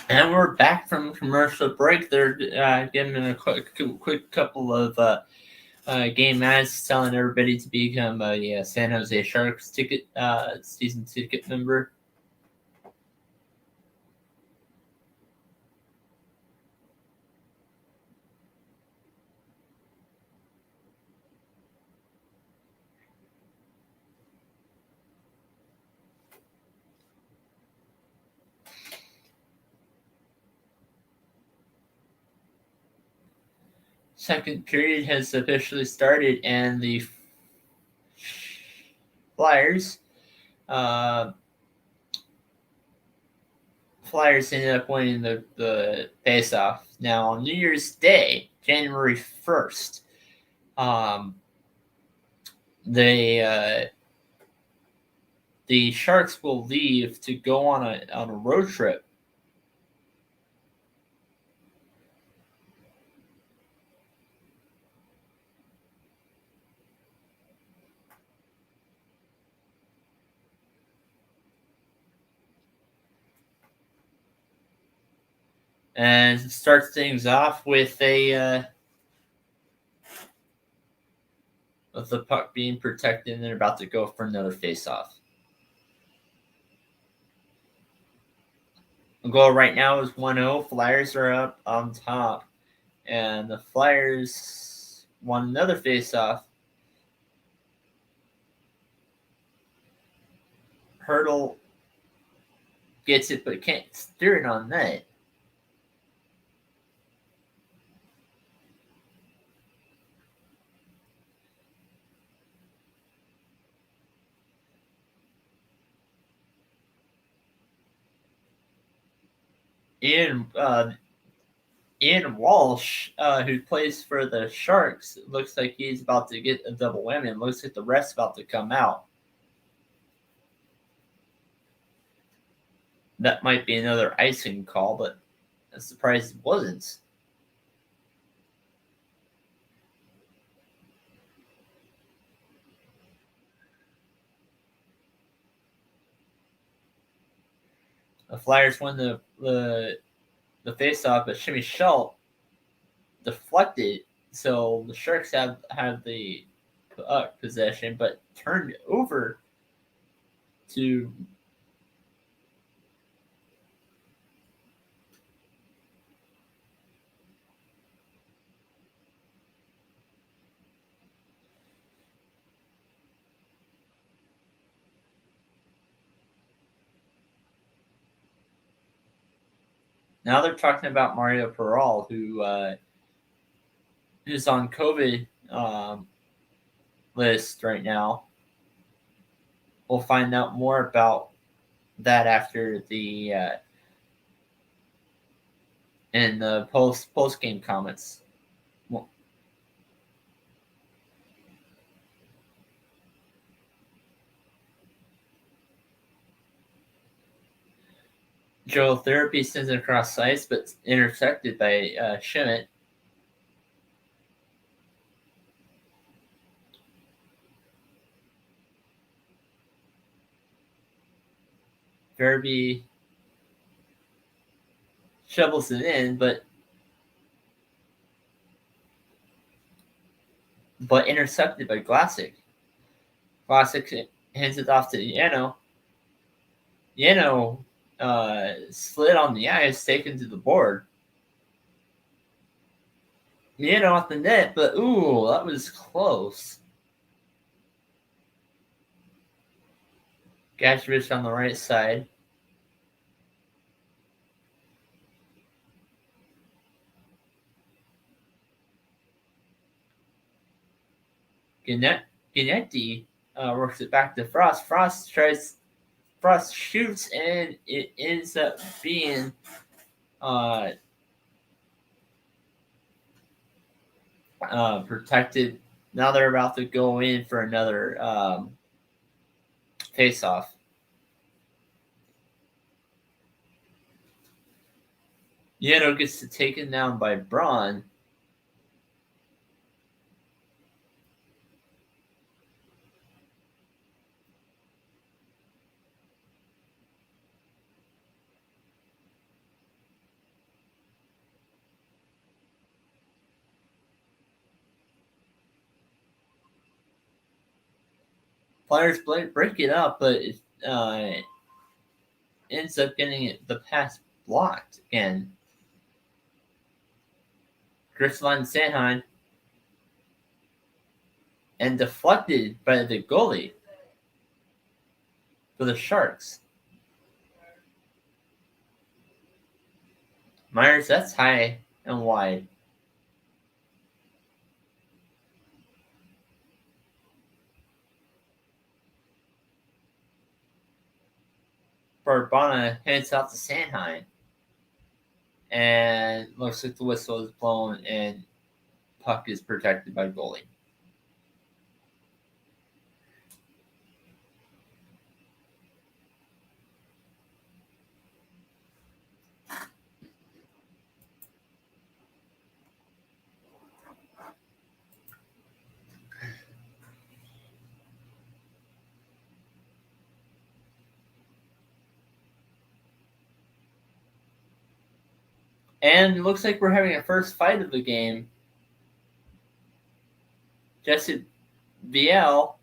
And we're back from commercial break. They're giving a quick couple of game ads, telling everybody to become a San Jose Sharks season ticket member. Second period has officially started, and the Flyers ended up winning the face-off. Now, on New Year's Day, January 1st, they the Sharks will leave to go on a road trip. And start things off with the puck being protected, and they're about to go for another face-off. The goal right now is 1-0. Flyers are up on top, and the Flyers won another face-off. Hurdle gets it, but can't steer it on net. Ian Walsh, who plays for the Sharks, looks like he's about to get a double whammy, and looks like the ref's about to come out. That might be another icing call, but I'm surprised it wasn't. The Flyers won the face-off, but Jimmy Schultz deflected, so the Sharks have the possession, but turned over to now they're talking about Mario Peral, who is on COVID list right now. We'll find out more about that after the in the post game comments. Joe Therapy sends it across ice, but intercepted by Schmidt. Derby shovels it in, but intercepted by Glassick. Glassick hands it off to Yano. Yano slid on the ice, taken to the board. Yano off the net, but ooh, that was close. Gashevich on the right side. Ganetti works it back to Frost. Frost shoots, and it ends up being protected. Now they're about to go in for another face-off. Yano gets taken down by Braun. Flyers break it up, but it ends up getting the pass blocked again. Griffin Sanheim and deflected by the goalie for the Sharks. Myers, that's high and wide. Barbana hands out to Sanheim. And looks like the whistle is blown and puck is protected by goalie. And it looks like we're having a first fight of the game. Jesse VL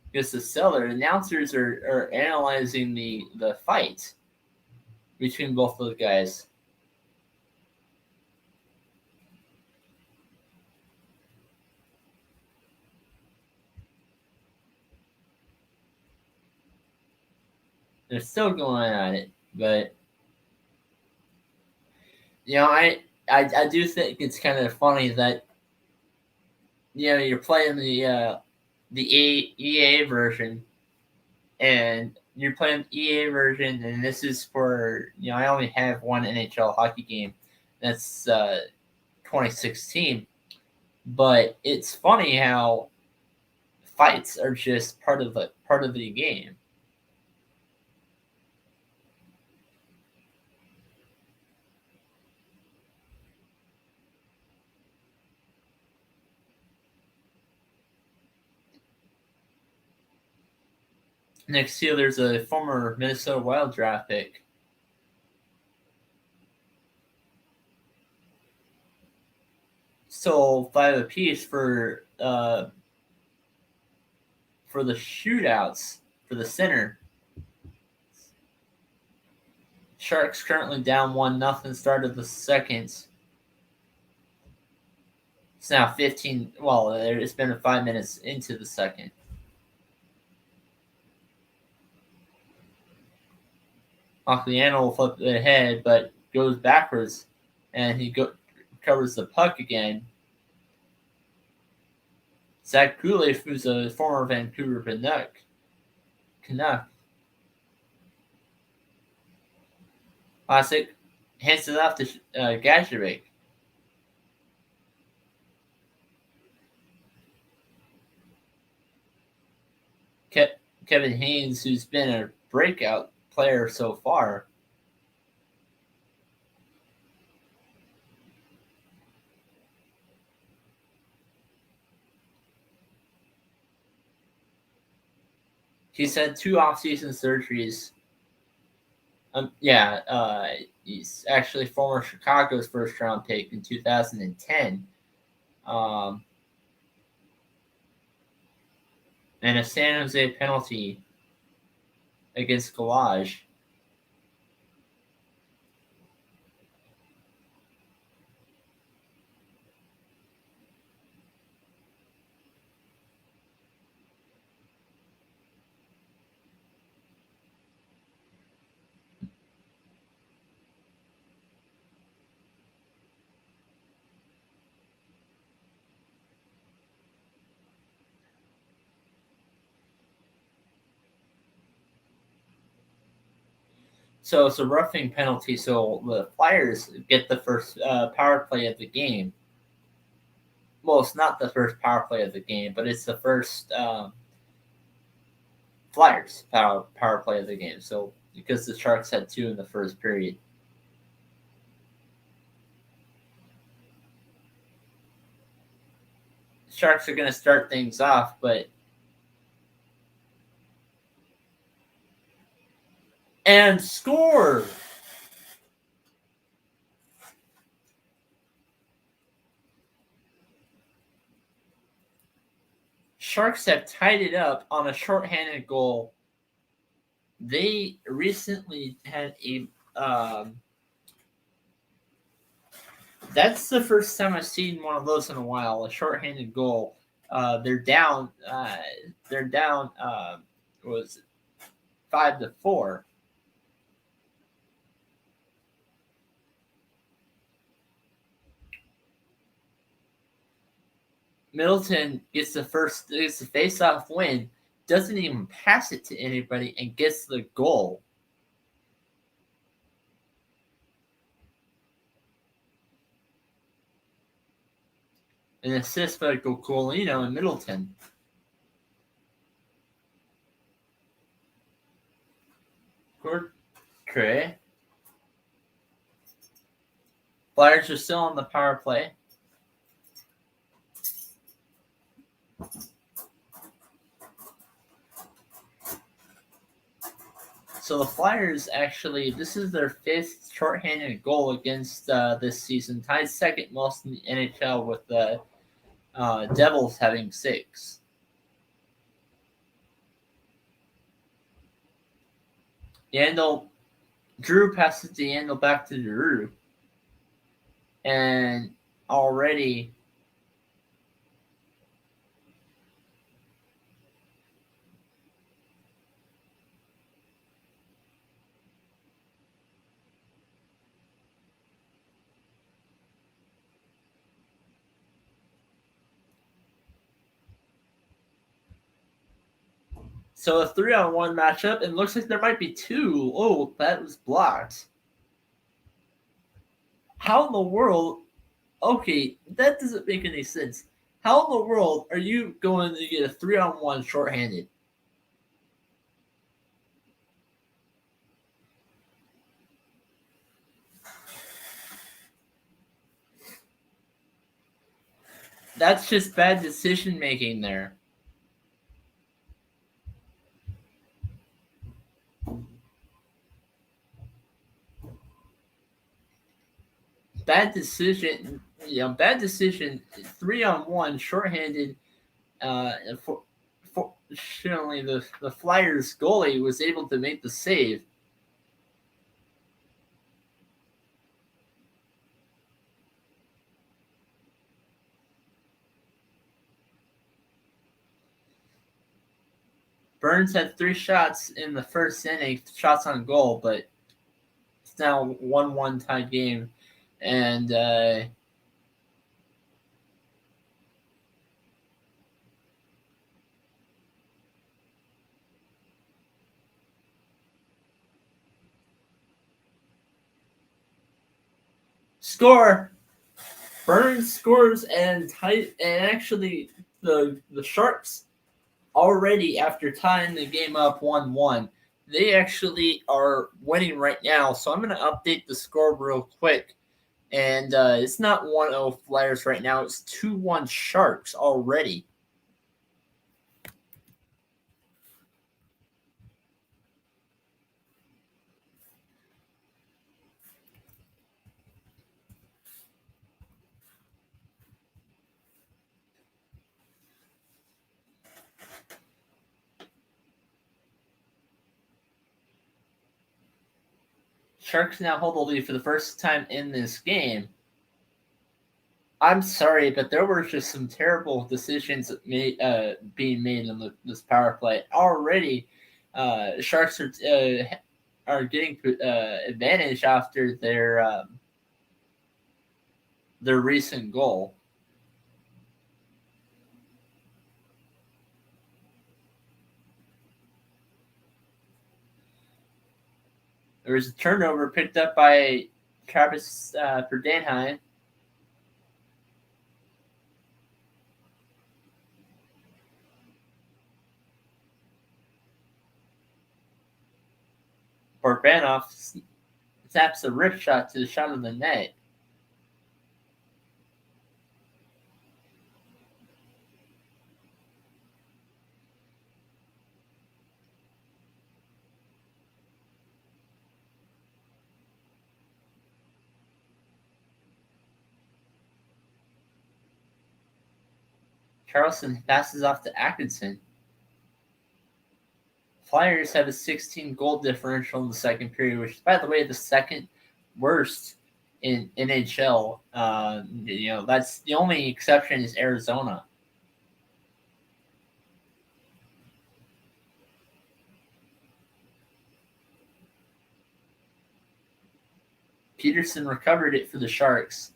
against the Seller. Announcers are analyzing the fight between both of the guys. They're still going at it, but I do think it's kind of funny that you're playing the EA version, and you're playing the EA version, and this is for I only have one NHL hockey game, that's 2016, but it's funny how fights are just part of the game. Next here, there's a former Minnesota Wild draft pick. Still 5 apiece for the shootouts for the center. Sharks currently down 1-0. Start of the second. It's now 15. Well, it's been 5 minutes into the second. Occhiano will flip it ahead, but goes backwards, and he covers the puck again. Zach Kulich, who's a former Vancouver Canuck. Classic hands it off to Gajevic. Kevin Haynes, who's been a breakout player so far. He's had 2 off-season surgeries. He's actually former Chicago's first-round pick in 2010. And a San Jose penalty against Galage. So it's a roughing penalty, so the Flyers get the first power play of the game. Well, it's not the first power play of the game, but it's the first Flyers power play of the game. So because the Sharks had 2 in the first period. Sharks are going to start things off, but and score. Sharks have tied it up on a shorthanded goal. They recently had a that's the first time I've seen one of those in a while, a shorthanded goal. They're down was 5-4. Middleton gets the face-off win, doesn't even pass it to anybody, and gets the goal. An assist by Golino and Middleton. Trey. Flyers are still on the power play. So the Flyers actually, this is their 5th shorthanded goal against this season, tied second most in the NHL with the Devils having 6. Drew passes Yandel back to Drew, and already so a 3-on-1 matchup, and looks like there might be 2. Oh, that was blocked. How in the world? Okay, that doesn't make any sense. How in the world are you going to get a 3-on-1 shorthanded? That's just bad decision making there. Bad decision. Bad decision. 3-on-1 shorthanded. Fortunately, the Flyers goalie was able to make the save. Burns had 3 shots in the first inning, shots on goal, but it's now 1-1 tie game. And score! Burns scores and actually the Sharks already, after tying the game up 1-1, they actually are winning right now. So I'm going to update the score real quick. And it's not 1-0 Flyers right now. It's 2-1 Sharks already. Sharks now hold the lead for the first time in this game. I'm sorry, but there were just some terrible decisions being made in this power play. Already, Sharks are getting advantage after their recent goal. There was a turnover picked up by Travis Verdanheim. Barbanoff taps a rip shot to the shot of the net. Carlson passes off to Atkinson. Flyers have a 16 goal differential in the second period, which is, by the way, the second worst in NHL. That's the only exception is Arizona. Peterson recovered it for the Sharks.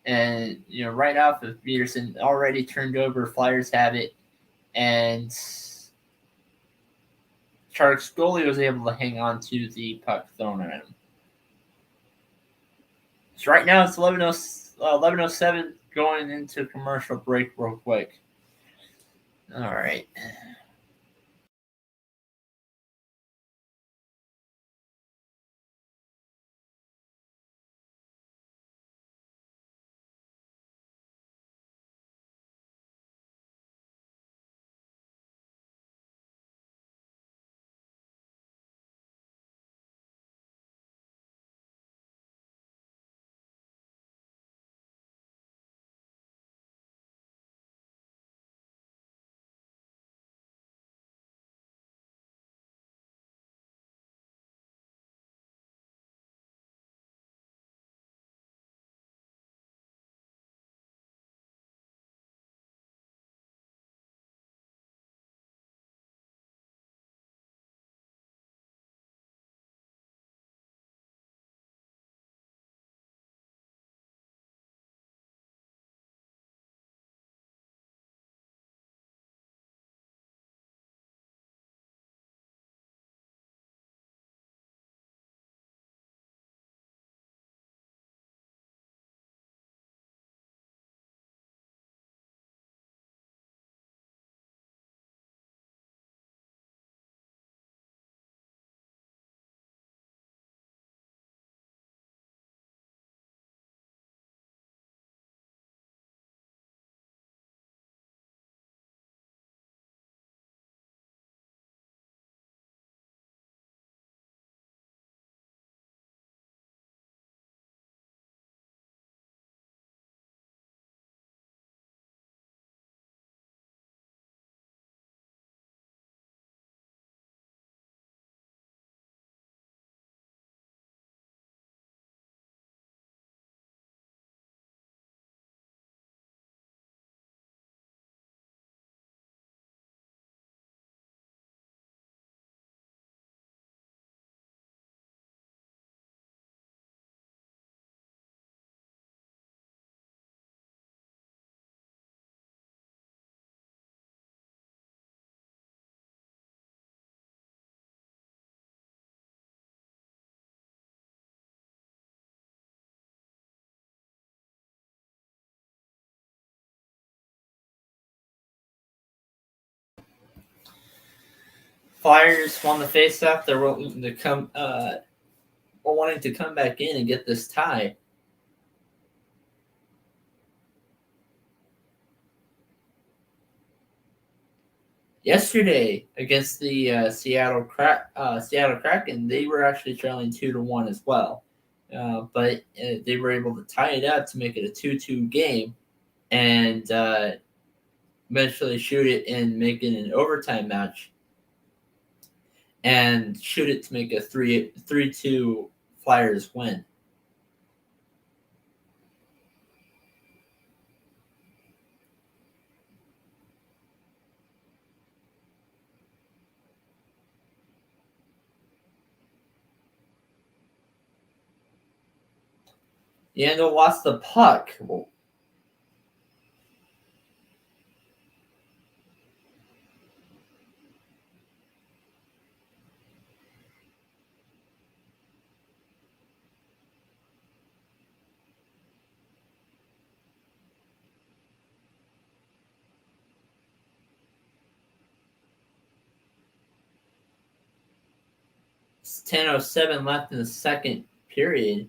And, right off of Peterson, already turned over, Flyers have it. And Sharks goalie was able to hang on to the puck thrown at him. So right now it's 11:07 going into commercial break real quick. All right. Flyers won the faceoff. They're wanting to come back in and get this tie. Yesterday against the Seattle Kraken, they were actually trailing 2-1 as well, but they were able to tie it up to make it a 2-2 game, and eventually shoot it and make it an overtime match, and shoot it to make a 3-2 Flyers win. Yandel lost the puck. It's 10:07 left in the second period.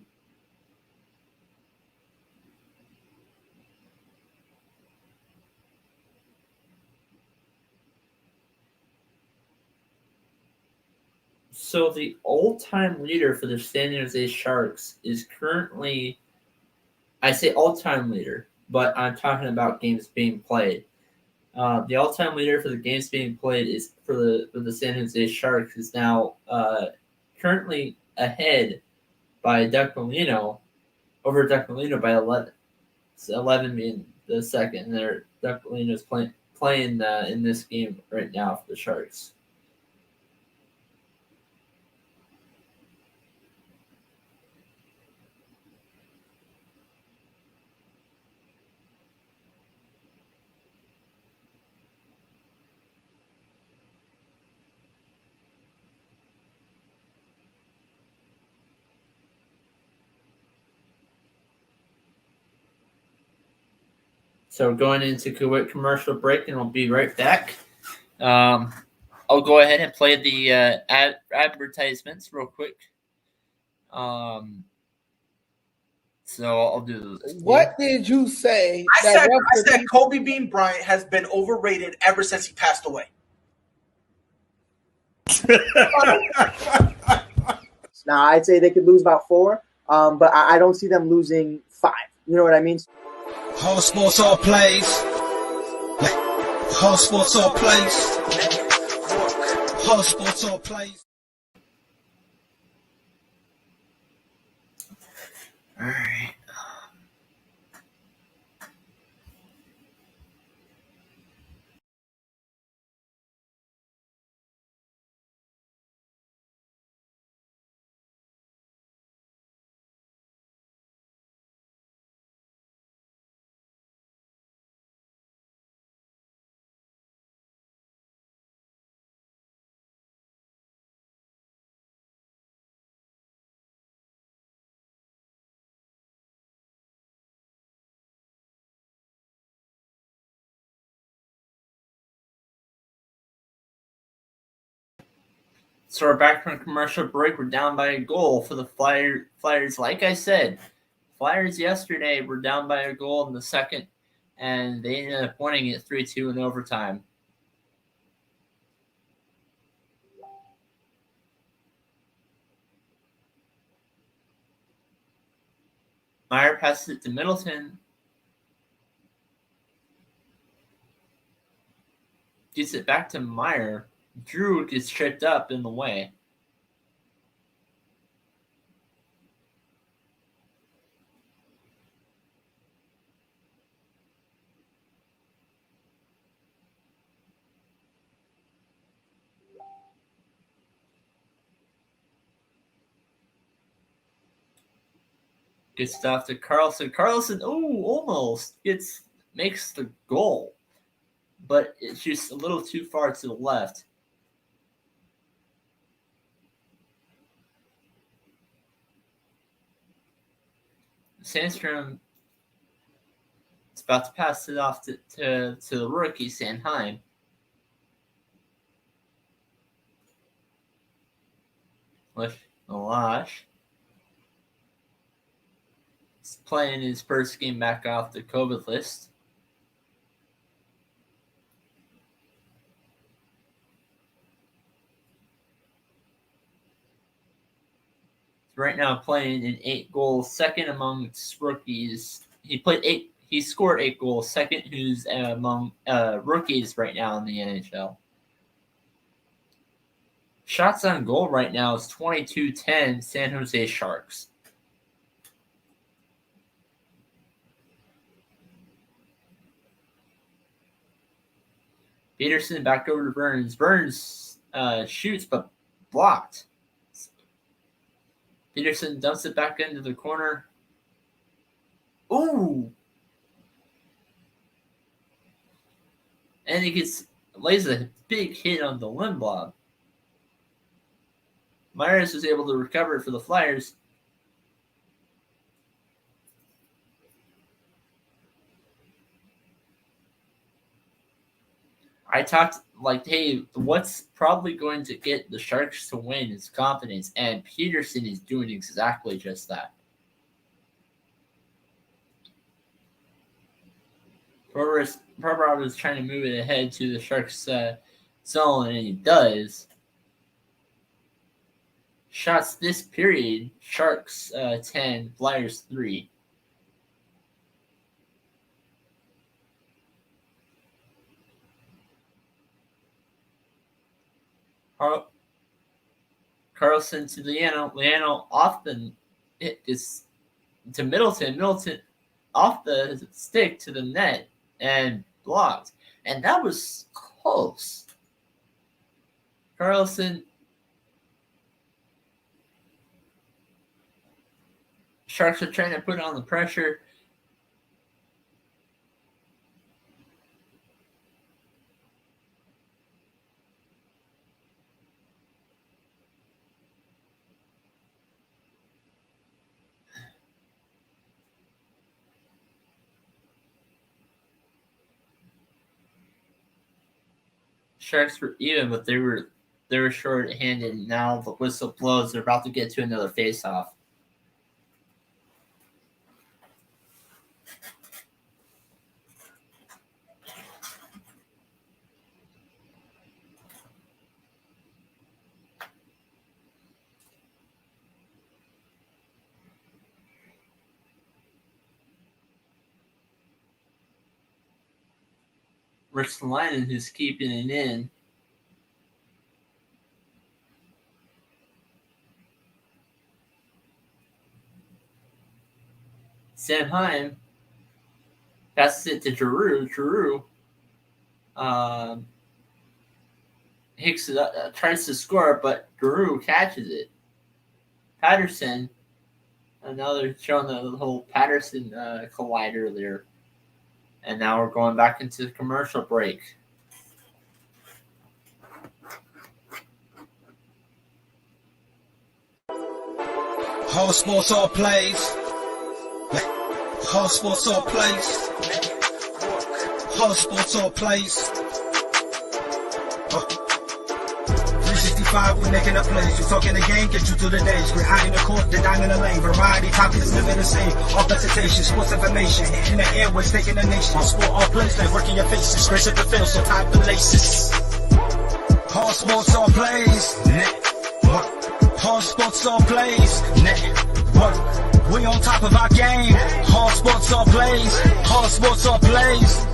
So the all-time leader for the San Jose Sharks is currently, I say all-time leader, but I'm talking about games being played. The all-time leader for the games being played is for the San Jose Sharks is now currently ahead by Duck Molino, over Duck Molino by 11. It's 11 being the second. And Duck Molino is playing in this game right now for the Sharks. So going into quick commercial break, and we'll be right back. I'll go ahead and play the advertisements real quick. So I'll do this. What did you say? I said Kobe Bean Bryant has been overrated ever since he passed away. Now, I'd say they could lose about 4, but I don't see them losing 5. You know what I mean? All sports, all plays. All sports, all plays. All sports, all plays. All right. So we're back from a commercial break. We're down by a goal for the Flyers. Like I said, Flyers yesterday were down by a goal in the second, and they ended up winning it 3-2 in overtime. Meyer passes it to Middleton. Gets it back to Meyer. Drew gets tripped up in the way. Good stuff to Carlson. Carlson, almost makes the goal, but it's just a little too far to the left. Sandstrom is about to pass it off to the rookie, Sanheim. Malash is playing his first game back off the COVID list. Right now playing in 8 goals, second amongst rookies. He scored 8 goals, second who's among rookies right now in the NHL. Shots on goal right now is 22-10 San Jose Sharks. Peterson back over to Burns. Burns shoots but blocked. Peterson dumps it back into the corner. Ooh! And he lays a big hit on the Lindblom. Myers was able to recover for the Flyers. I talked hey, what's probably going to get the Sharks to win is confidence, and Peterson is doing exactly just that. Provorov is trying to move it ahead to the Sharks zone, and he does. Shots this period, Sharks 10, Flyers 3. Carlson to Liano. Liano off the hit is to Middleton. Middleton off the stick to the net and blocked. And that was close. Carlson. Sharks are trying to put on the pressure. Sharks were even, but they were short-handed. Now the whistle blows. They're about to get to another face-off. Ristolainen, who's keeping it in. Sanheim passes it to Giroux. Giroux Hicks tries to score, but Giroux catches it. Patterson, another showing the whole Patterson collider there. And now we're going back into the commercial break. Whole sports all plays. Whole sports all plays. Whole sports all plays. 365, we're making up plays. You talking the game, get you through the days. We're high in the court, the dime in the lane. Variety, topics, living the same. All presentation, sports information. In the airways, taking the nation. Sport all plays, like working your faces. Grace at the field, so tie the laces. Whole sports all plays. Network. Whole sports all plays. Network. We on top of our game. Whole sports all plays. Whole sports all plays.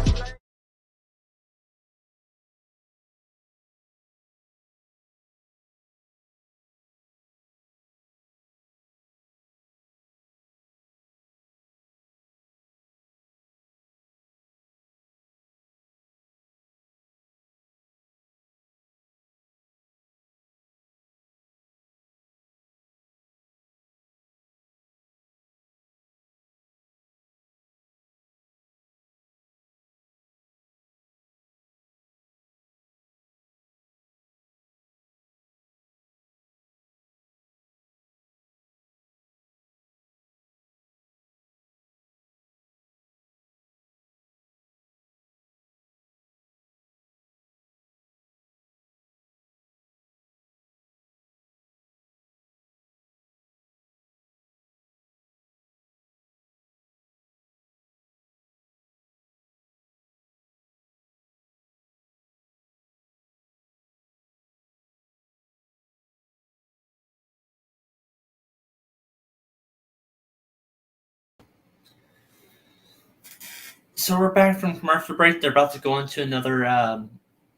So we're back from commercial break. They're about to go into another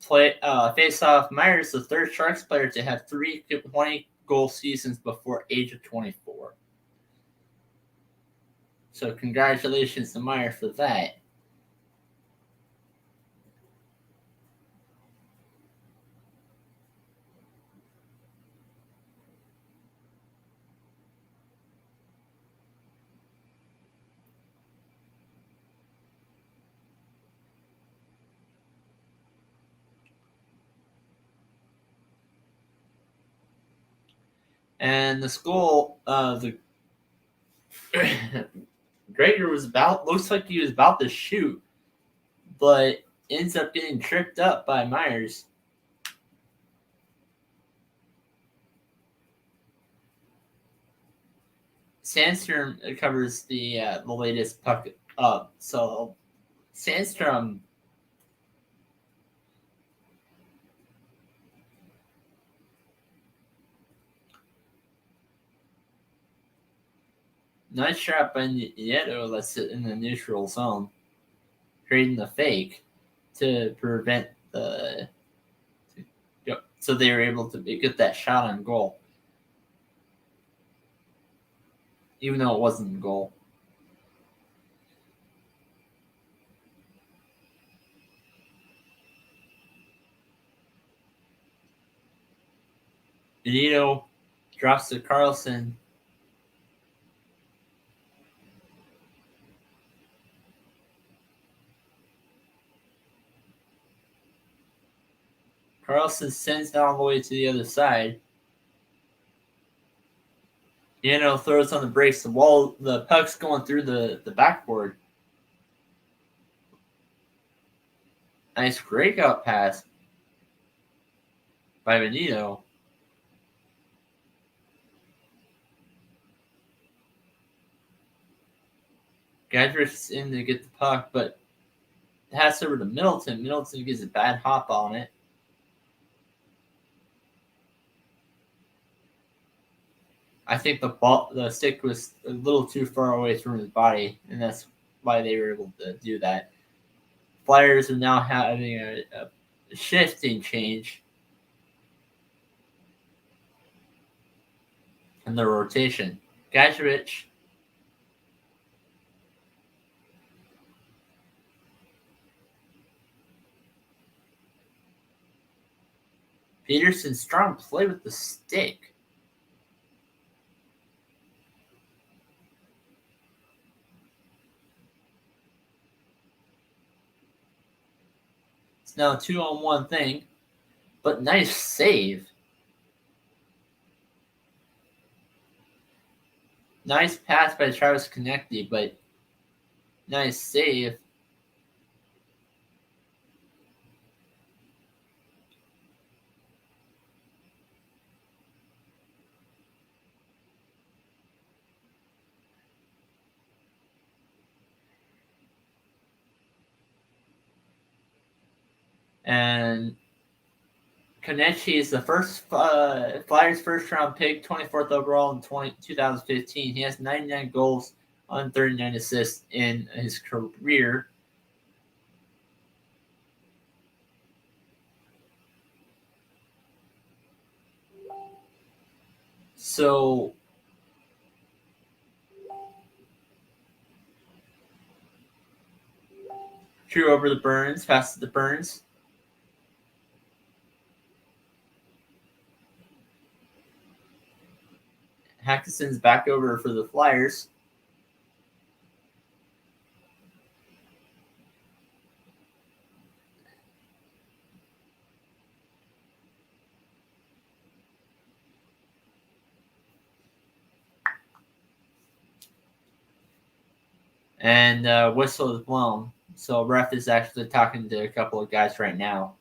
face-off. Myers, the third Sharks player to have 3 20-goal seasons before age of 24. So congratulations to Myers for that. And the school, the Gregor looks like he was about to shoot, but ends up getting tripped up by Myers. Sandstrom covers the latest puck up. So Sandstrom nice shot by Nieto. Let's sit in the neutral zone, creating the fake to prevent the. So they were able to get that shot on goal, even though it wasn't a goal. Benito drops to Carlson. Carlson sends it all the way to the other side. Throws on the brakes. The puck's going through the backboard. Nice breakout pass by Benito. Gadrick's in to get the puck, but pass over to Middleton. Middleton gets a bad hop on it. I think the stick was a little too far away from his body, and that's why they were able to do that. Flyers are now having a shifting change in the rotation. Gadrick Peterson, strong play with the stick. It's now a 2-on-1 thing, but nice save. Nice pass by Travis Konecny, but nice save. And Konecny is the Flyers' first-round pick, 24th overall in 2015. He has 99 goals on 39 assists in his career. So Drew over the Burns, passes the Burns. Hackeson's back over for the Flyers. And whistle is blown. So ref is actually talking to a couple of guys right now.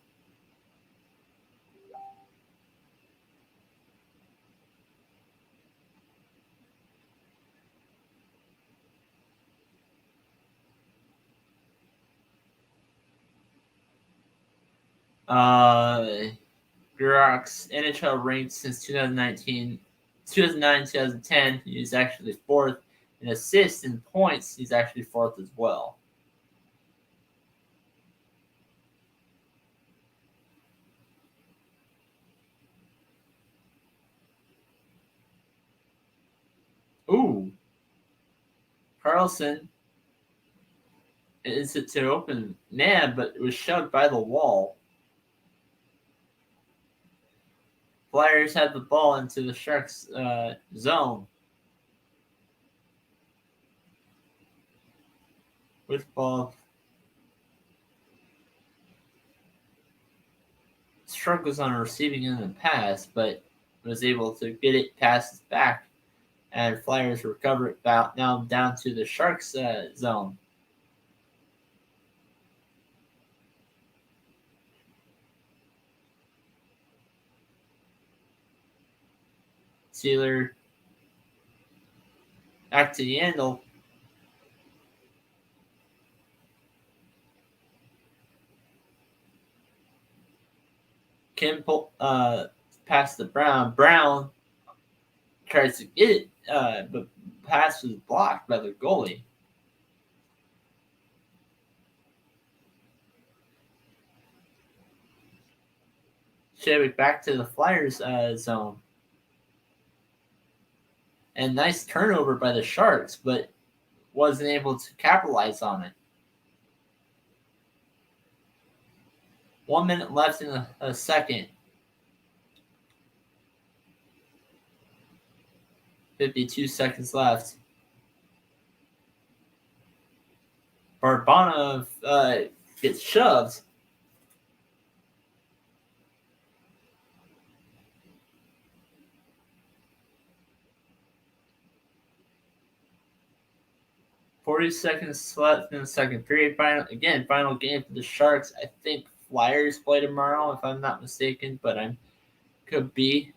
Gurok's NHL ranked since 2009, 2010. He's actually fourth in assists and points. He's actually fourth as well. Ooh. Carlson is it to open man, but it was shoved by the wall. Flyers had the ball into the Sharks' zone. With ball. Struggles on receiving end of the pass, but was able to get it past his back. And Flyers recover it now down to the Sharks' zone. Sealer back to Yandel. Kim passed to Brown. Brown tries to get it, but pass was blocked by the goalie. Shavik back to the Flyers zone. And nice turnover by the Sharks, but wasn't able to capitalize on it. 1 minute left in a second. 52 seconds left. Barbanov gets shoved. $40 left in the second period. Final game for the Sharks. I think Flyers play tomorrow, if I'm not mistaken, but I could be.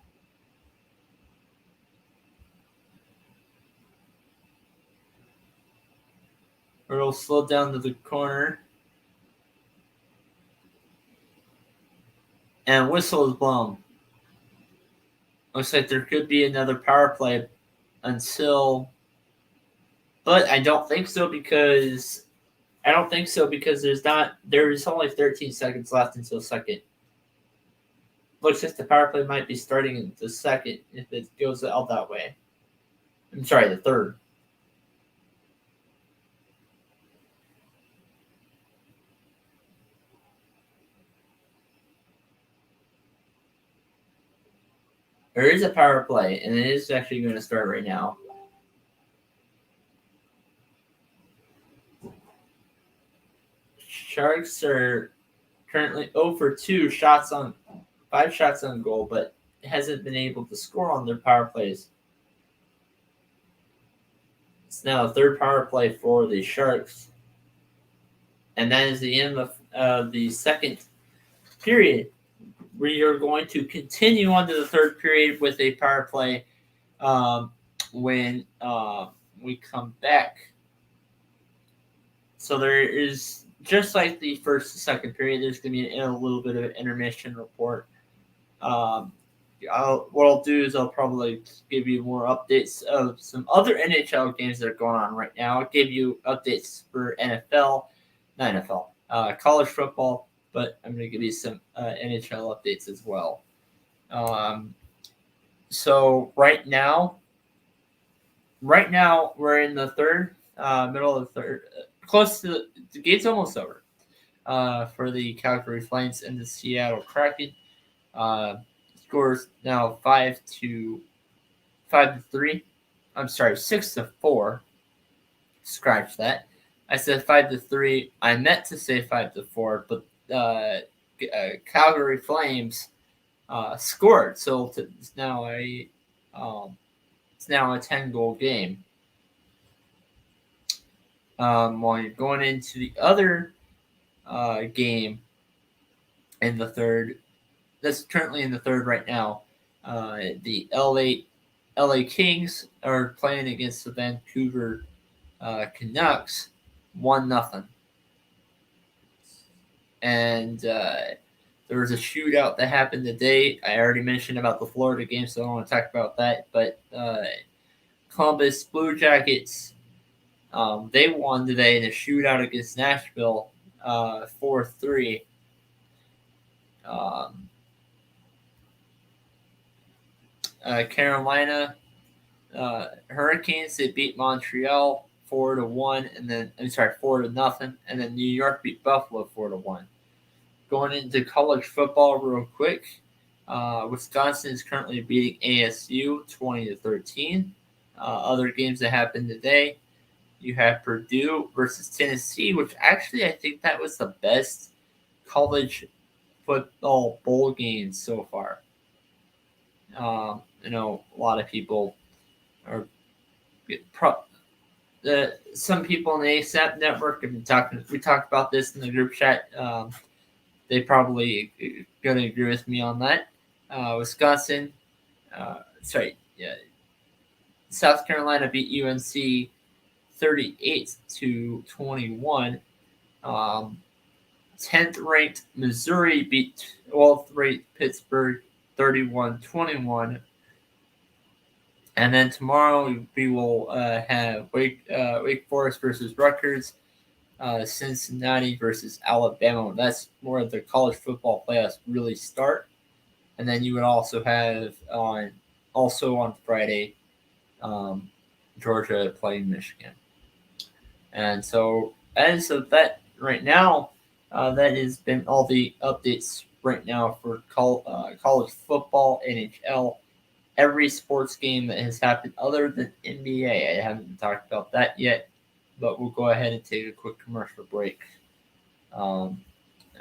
Earl slowed down to the corner. And whistle is blown. Looks like there could be another power play until... But I don't think so because there's only 13 seconds left until second. Looks like the power play might be starting in the second if it goes out that way. I'm sorry, the third. There is a power play, and it is actually going to start right now. Sharks are currently 0 for 2 5 shots on goal, but hasn't been able to score on their power plays. It's now a third power play for the Sharks. And that is the end of the second period. We are going to continue on to the third period with a power play when we come back. So there is, just like the first and second period, there's going to be a little bit of an intermission report. What I'll do is I'll probably give you more updates of some other NHL games that are going on right now. I'll give you updates for college football, but I'm going to give you some NHL updates as well. So right now we're in the third, middle of the third, close to the game's almost over for the Calgary Flames and the Seattle Kraken. Scores now 5-3. I'm sorry, 6-4. Scratch that. I said 5-3. I meant to say 5-4, but Calgary Flames scored, so it's now a 10-goal game. While you're going into the other game in the third, that's currently in the third right now. The LA Kings are playing against the Vancouver Canucks, 1-0. And there was a shootout that happened today. I already mentioned about the Florida game, so I don't want to talk about that. But Columbus Blue Jackets, they won today in a shootout against Nashville, 4-3. Carolina Hurricanes, they beat Montreal 4-1, and then 4-0, and then New York beat Buffalo 4-1. Going into college football real quick, Wisconsin is currently beating ASU 20-13. Other games that happened today, you have Purdue versus Tennessee, which actually I think that was the best college football bowl game so far. I know a lot of people are some people in the ASAP network have been talking. We talked about this in the group chat. They probably going to agree with me on that. Wisconsin, South Carolina beat UNC 38-21. 10th ranked Missouri beat 12th ranked Pittsburgh 31-21. And then tomorrow we will have Wake Forest versus Rutgers, Cincinnati versus Alabama. That's where the college football playoffs really start. And then you would also have on Friday, Georgia playing Michigan. And so as of that right now, that has been all the updates right now for college football, NHL, every sports game that has happened other than NBA. I haven't talked about that yet, but we'll go ahead and take a quick commercial break. And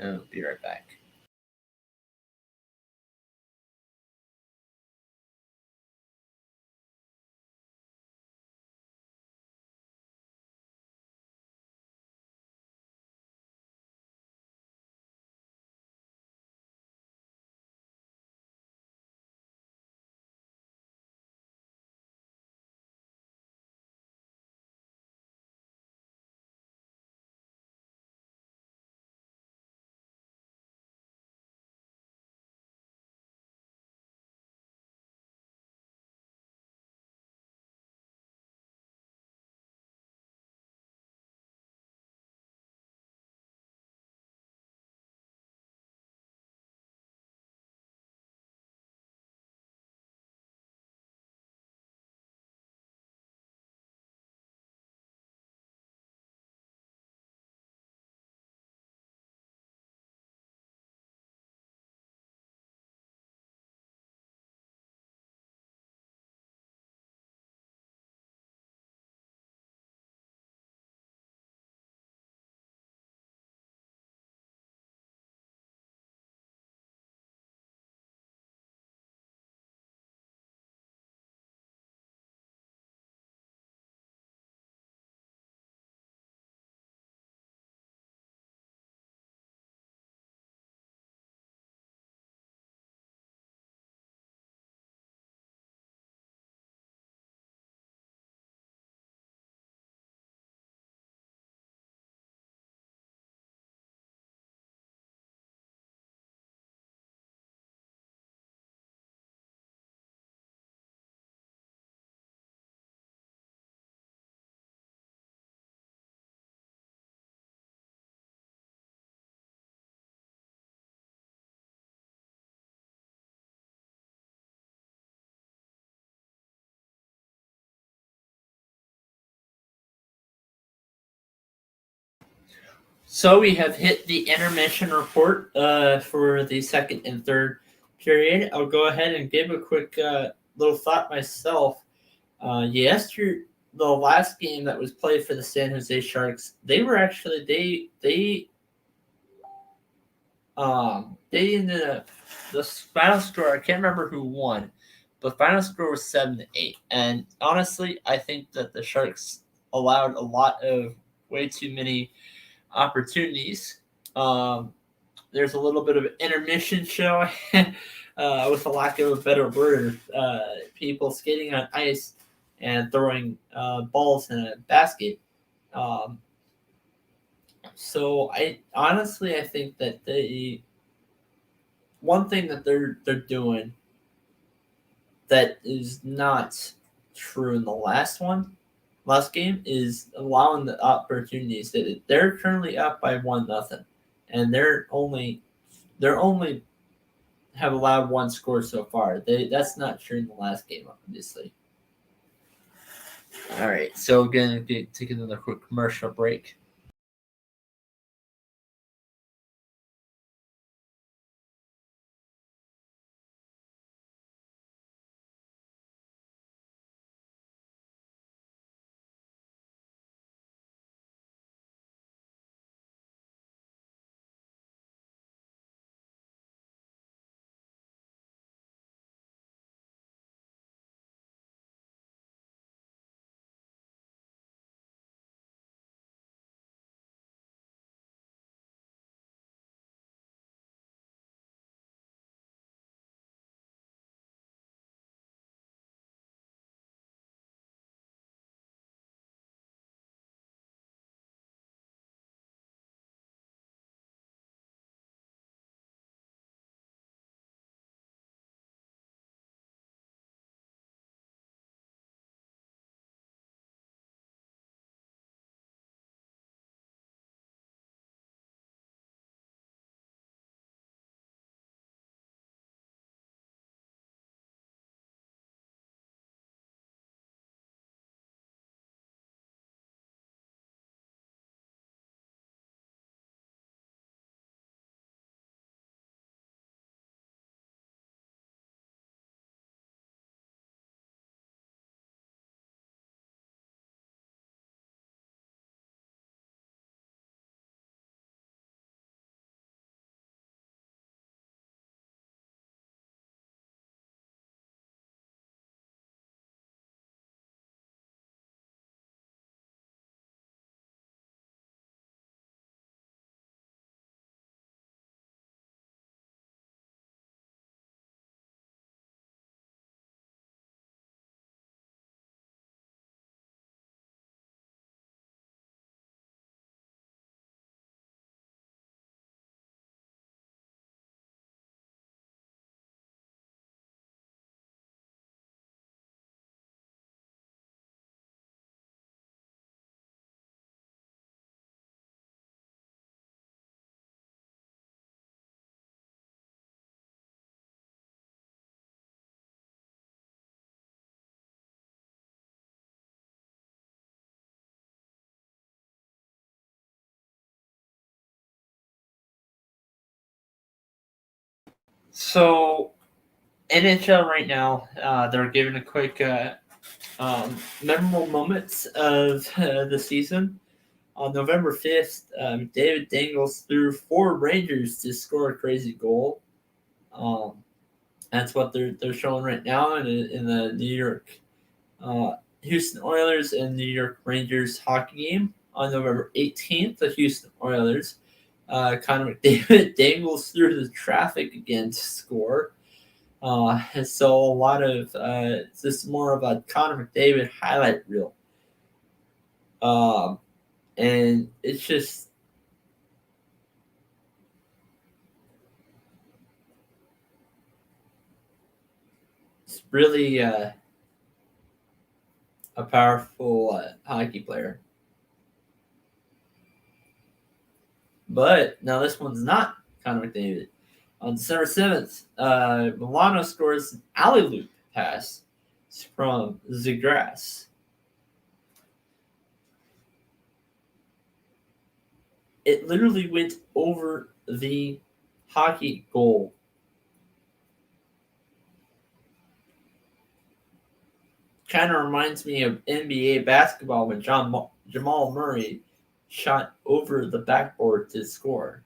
we'll be right back. So we have hit the intermission report for the second and third period. I'll go ahead and give a quick little thought myself. The last game that was played for the San Jose Sharks, they were actually they in the final score. I can't remember who won, but the final score was 7-8. And honestly, I think that the Sharks allowed a lot of way too many opportunities. There's a little bit of an intermission show, with a lack of a better word, people skating on ice and throwing balls in a basket. So I think that one thing that they're doing that is not true in the last game is allowing the opportunities. They're currently up by 1-0, and they're only have allowed one score so far. That's not true in the last game, obviously. All right, so we're going to take another quick commercial break. So, NHL right now, they're giving a quick memorable moments of the season. On November 5th, David Dangles threw 4 Rangers to score a crazy goal. That's what they're showing right now in the New York Houston Oilers and New York Rangers hockey game. On November 18th, the Houston Oilers, Connor McDavid Dangles through the traffic again to score. So a lot of this is more of a Connor McDavid highlight reel. And it's just it's really a powerful hockey player. But now this one's not Connor McDavid. On December 7th, Milano scores an alley-oop pass from Zegras. It literally went over the hockey goal. Kind of reminds me of NBA basketball when Jamal Murray shot over the backboard to score.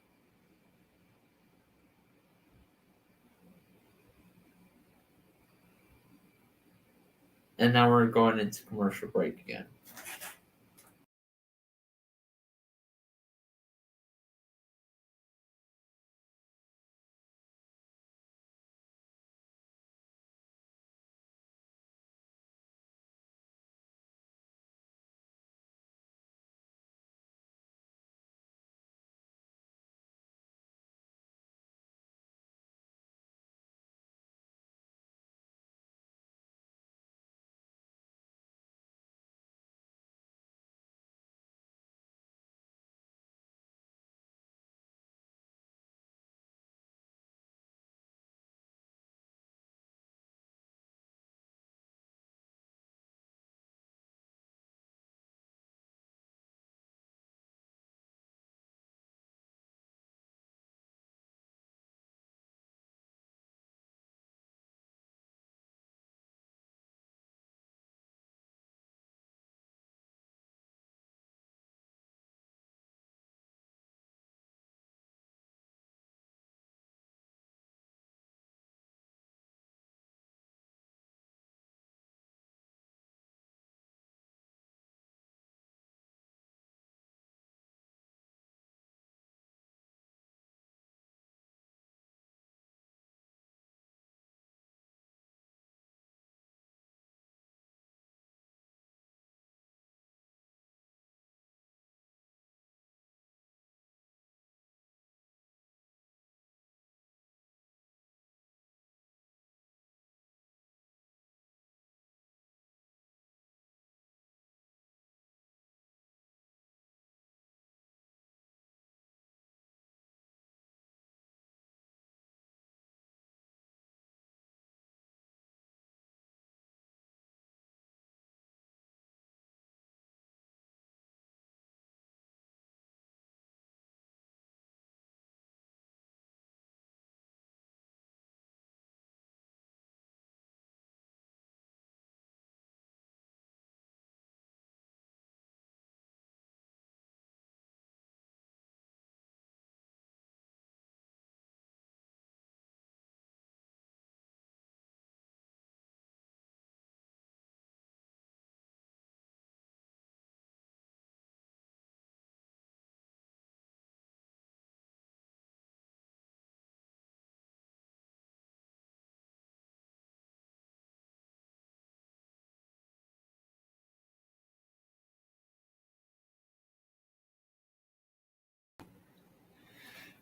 And now we're going into commercial break again.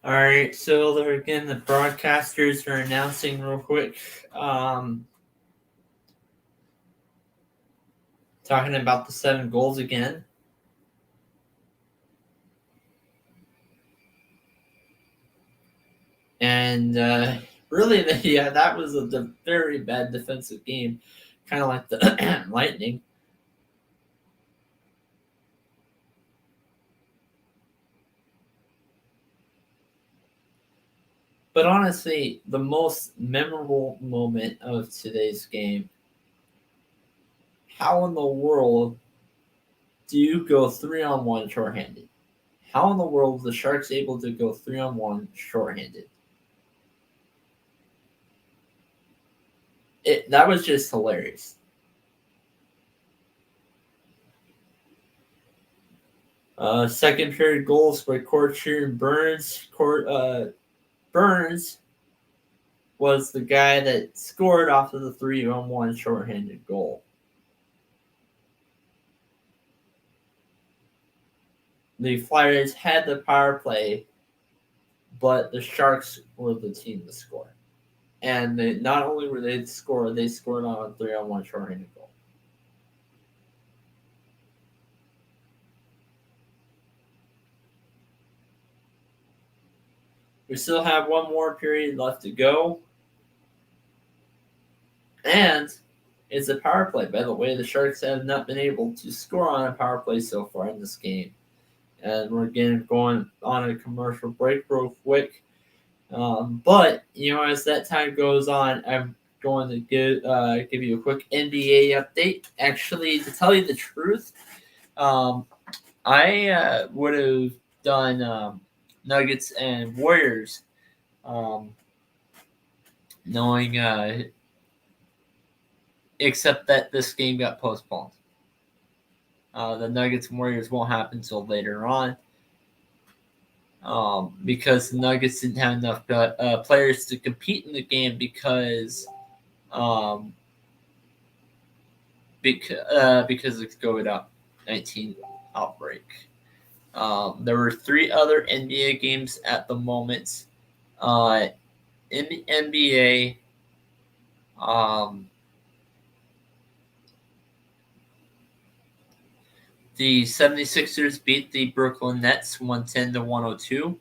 All right, so there again, the broadcasters are announcing real quick. Talking about the 7 goals again. And really, that was a very bad defensive game, kind of like the Lightning. But honestly, the most memorable moment of today's game, how in the world do you go 3-on-1 shorthanded? How in the world the Sharks able to go 3-on-1 shorthanded? That was just hilarious. Second period goals by Korcher and Burns. Burns was the guy that scored off of the 3-on-1 shorthanded goal. The Flyers had the power play, but the Sharks were the team to score. And not only were they scored on a 3-on-1 shorthanded goal. We still have one more period left to go. And it's a power play. By the way, the Sharks have not been able to score on a power play so far in this game. And we're again going on a commercial break real quick. But, as that time goes on, I'm going to give you a quick NBA update. Actually, to tell you the truth, I would have done Nuggets and Warriors, knowing except that this game got postponed. The Nuggets and Warriors won't happen until later on, because the Nuggets didn't have enough players to compete in the game because of the COVID-19 outbreak. There were 3 other NBA games at the moment. In the NBA, the 76ers beat the Brooklyn Nets 110-102.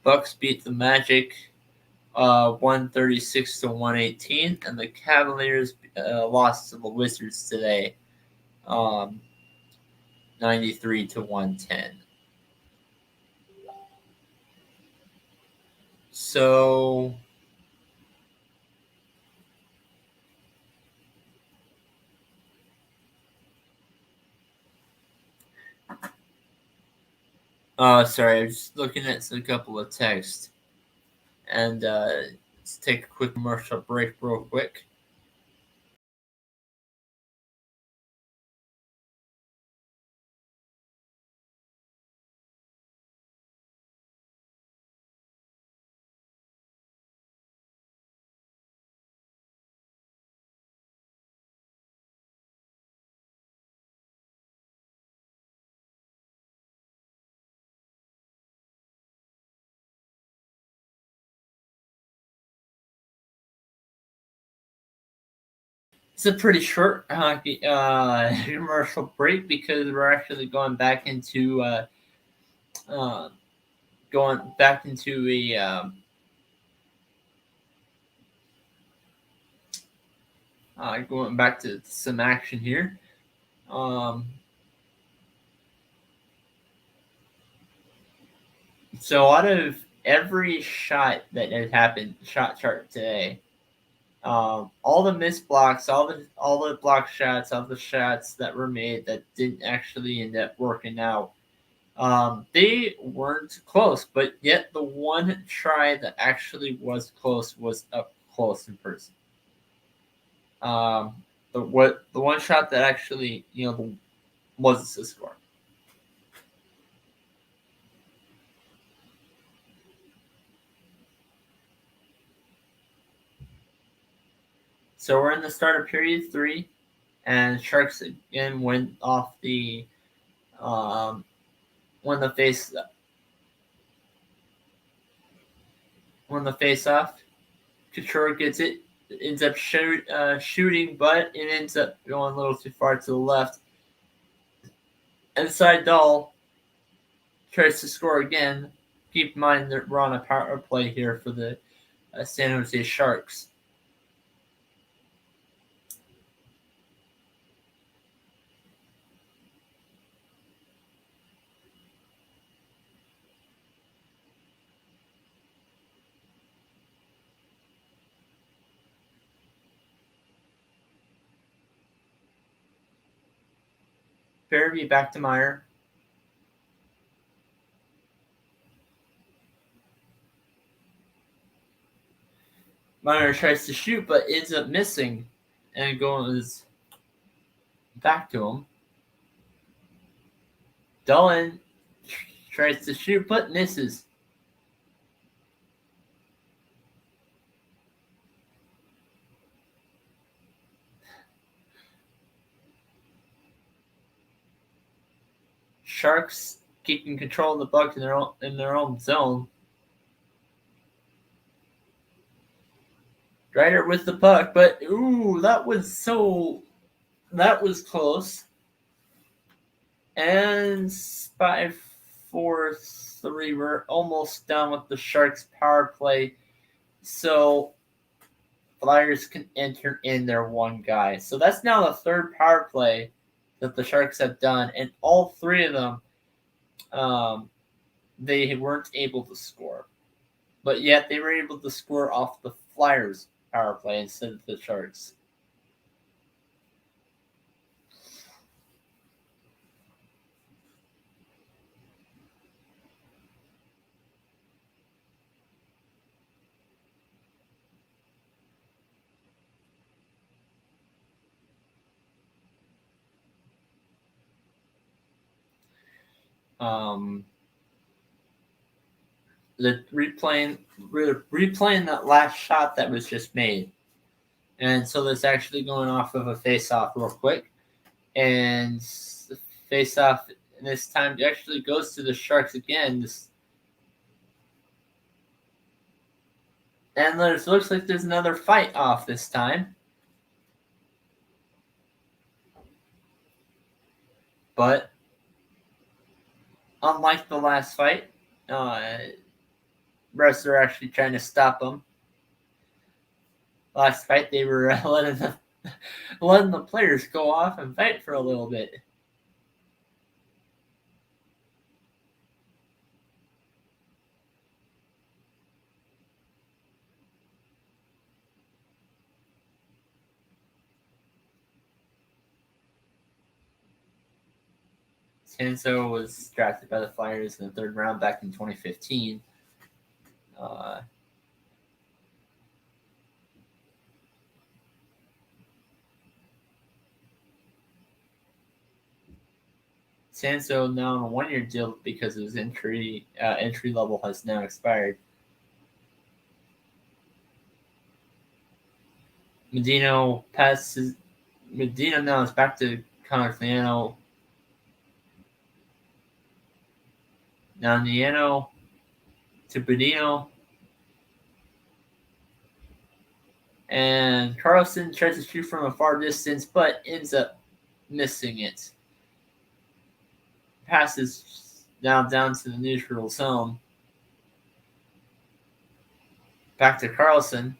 Bucks beat the Magic 136-118, and the Cavaliers lost to the Wizards today 93-110. So sorry, I was just looking at a couple of texts. And let's take a quick commercial break real quick. It's a pretty short commercial break because we're actually going back into a going back to some action here. So out of every shot that had happened, shot chart today, all the missed blocks, all the block shots, all the shots that were made that didn't actually end up working out, they weren't close. But yet the one try that actually was close was up close in person. The one shot that actually was a score. So we're in the start of period 3, and Sharks again went off the face on the face-off. Couture gets it, ends up shooting, but it ends up going a little too far to the left. Inside Dahl tries to score again. Keep in mind that we're on a power play here for the San Jose Sharks. Fairview back to Meyer. Meyer tries to shoot, but ends up missing, and goes back to him. Dolan tries to shoot, but misses. Sharks keeping control of the puck in their own zone. Ryder with the puck, but that was close. And 5-4-3, we're almost done with the Sharks power play. So Flyers can enter in their one guy. So that's now the third power play that the Sharks have done, and all three of them, they weren't able to score. But yet they were able to score off the Flyers power play instead of the Sharks. The replaying that last shot that was just made. And so that's actually going off of a face-off real quick. And the face-off this time actually goes to the Sharks again. And it looks like there's another fight off this time. But unlike the last fight, refs are actually trying to stop them. Last fight, they were letting the players go off and fight for a little bit. Sanso was drafted by the Flyers in the third round back in 2015. Sanso now on a one-year deal because his entry level has now expired. Medina now is back to Conagliano. Now Nieno to Bedino. And Carlson tries to shoot from a far distance, but ends up missing it. Passes now down to the neutral zone. Back to Carlson.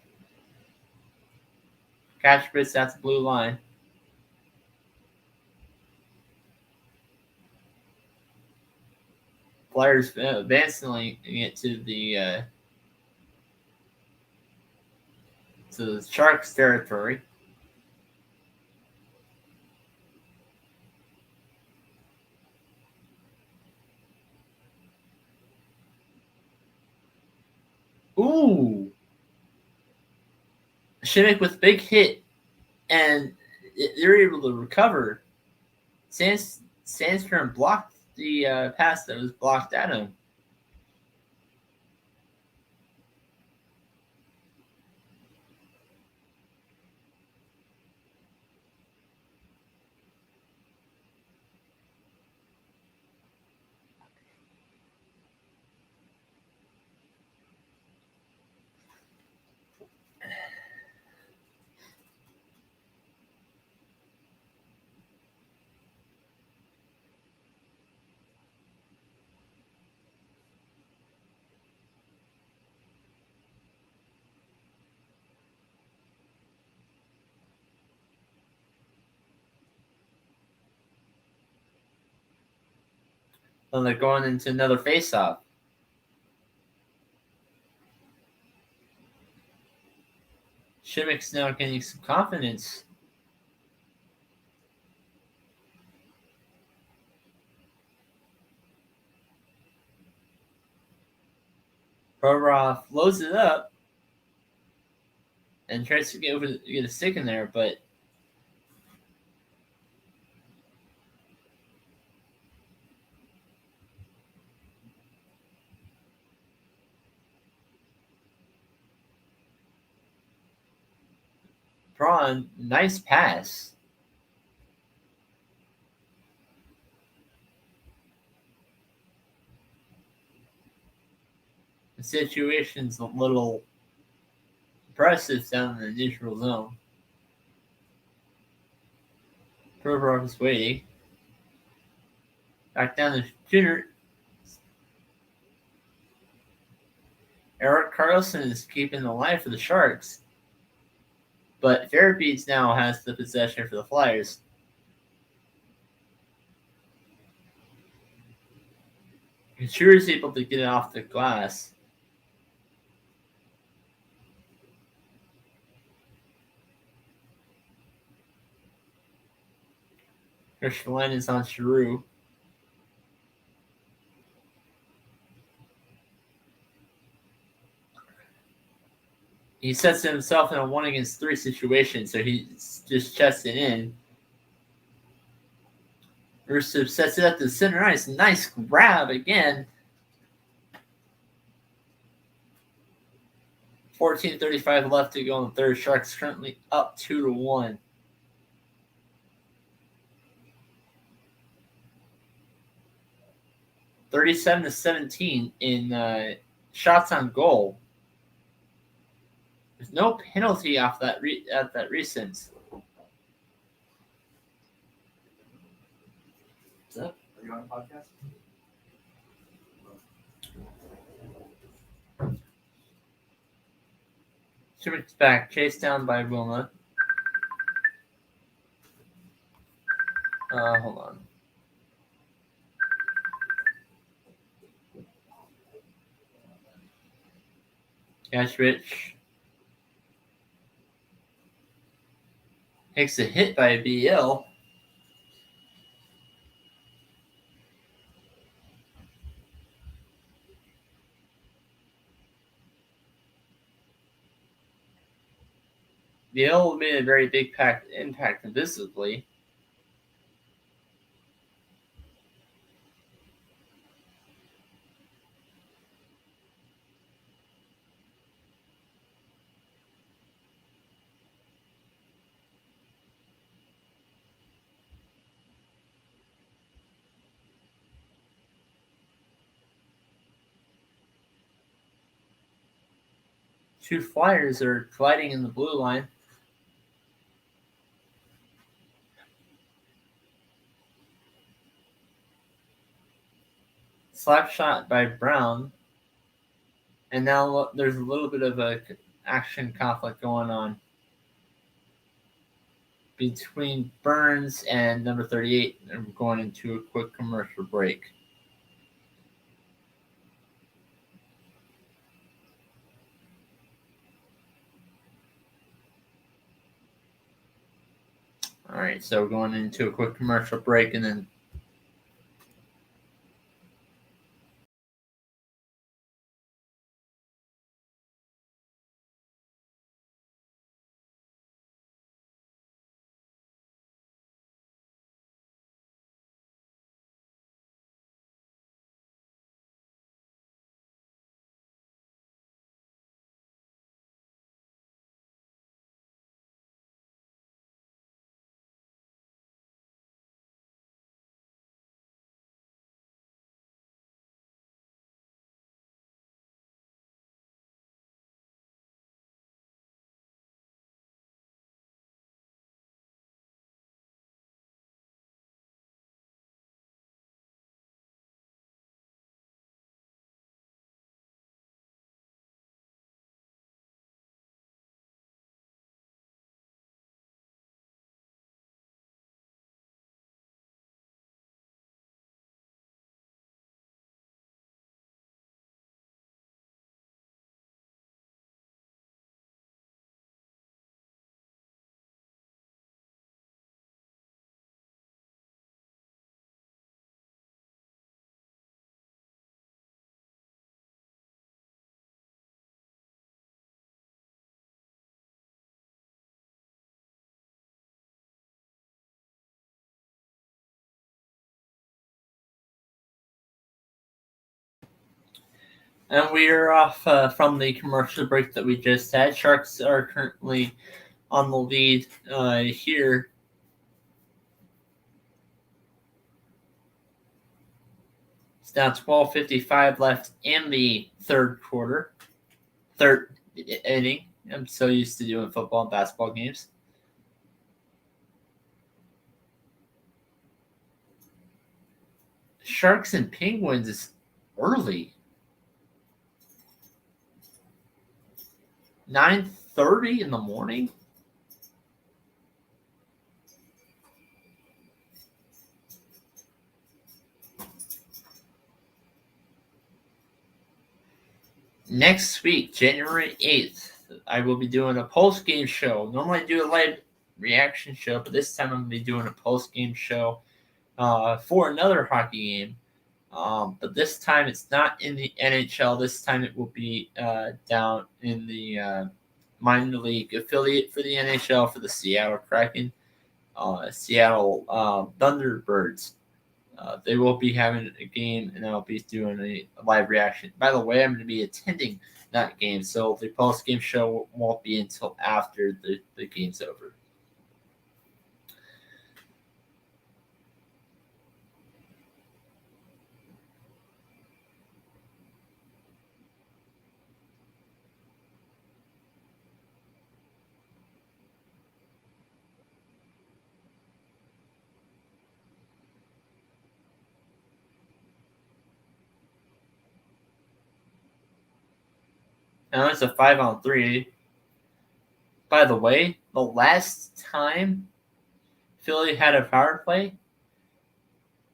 Catchbits at the blue line. Flyers advancing it to the Sharks territory. Ooh! Shimmick with big hit, and they're able to recover. Sandstrom blocked the pass that was blocked at him. Then they're going into another face-off. Shimmick's now getting some confidence. Provorov loads it up and tries to get a stick in there, but Braun, nice pass. The situation's a little impressive down in the neutral zone. Provorov is waiting. Back down to Junior. Eric Carlson is keeping the line for the Sharks. But Fairbeats now has the possession for the Flyers. Couture is able to get it off the glass. Hirschfelin is on Giroux. He sets himself in a 1-against-3 situation, so he's just chesting in. Rusev sets it up to the center ice. Nice grab again. 14:35 left to go in the third. Sharks currently up 2-1. (37-17) in shots on goal. There's no penalty off that at that recent. What's up? Are you on a podcast? Schmidt's back, chased down by Wilma. Hold on. Gashrich takes a hit by BL. BL made a very big impact visibly. Two Flyers are colliding in the blue line. Slap shot by Brown. And now there's a little bit of a action conflict going on between Burns and number 38. And we're going into a quick commercial break. All right, so we're going into a quick commercial break and then And we are off from the commercial break that we just had. Sharks are currently on the lead here. It's now 12:55 left in the third inning. I'm so used to doing football and basketball games. Sharks and Penguins is early. 9:30 in the morning? Next week, January 8th, I will be doing a post-game show. Normally I do a live reaction show, but this time I'm going to be doing a post-game show for another hockey game. But this time it's not in the NHL. This time it will be down in the minor league affiliate for the NHL for the Seattle Kraken, Seattle Thunderbirds. They will be having a game, and I'll be doing a live reaction. By the way, I'm going to be attending that game, so the post-game show won't be until after the game's over. Now it's a 5-on-3. By the way, the last time Philly had a power play,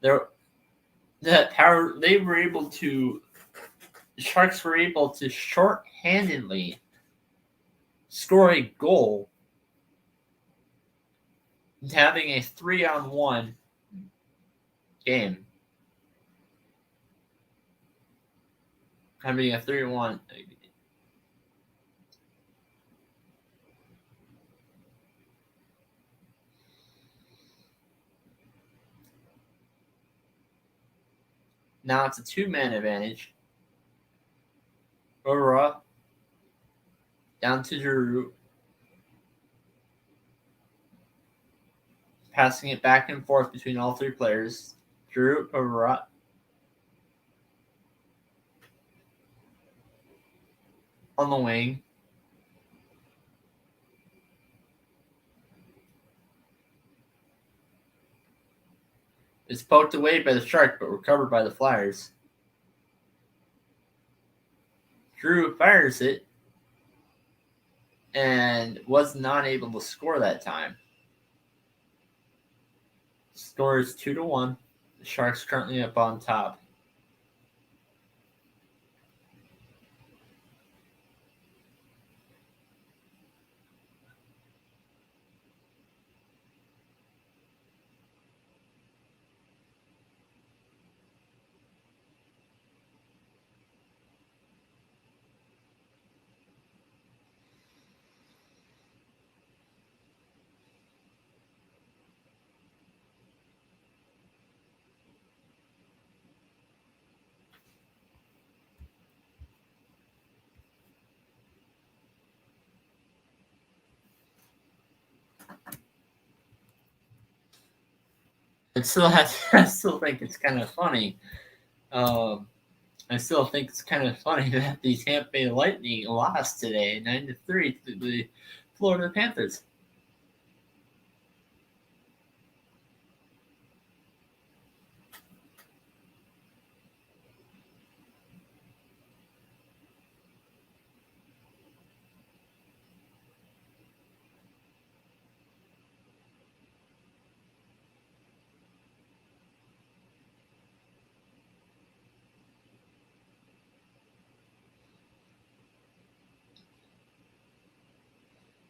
the Sharks were able to shorthandedly score a goal, having a 3-on-1 game. Having a 3-on-1. Now it's a 2-man advantage. Aurora down to Drew. Passing it back and forth between all three players. Drew, Aurora. On the wing. It's poked away by the Sharks, but recovered by the Flyers. Drew fires it and was not able to score that time. Score is 2-1. The Sharks currently up on top. I still think it's kind of funny. I still think it's kind of funny that the Tampa Bay Lightning lost today, 9-3 to the Florida Panthers.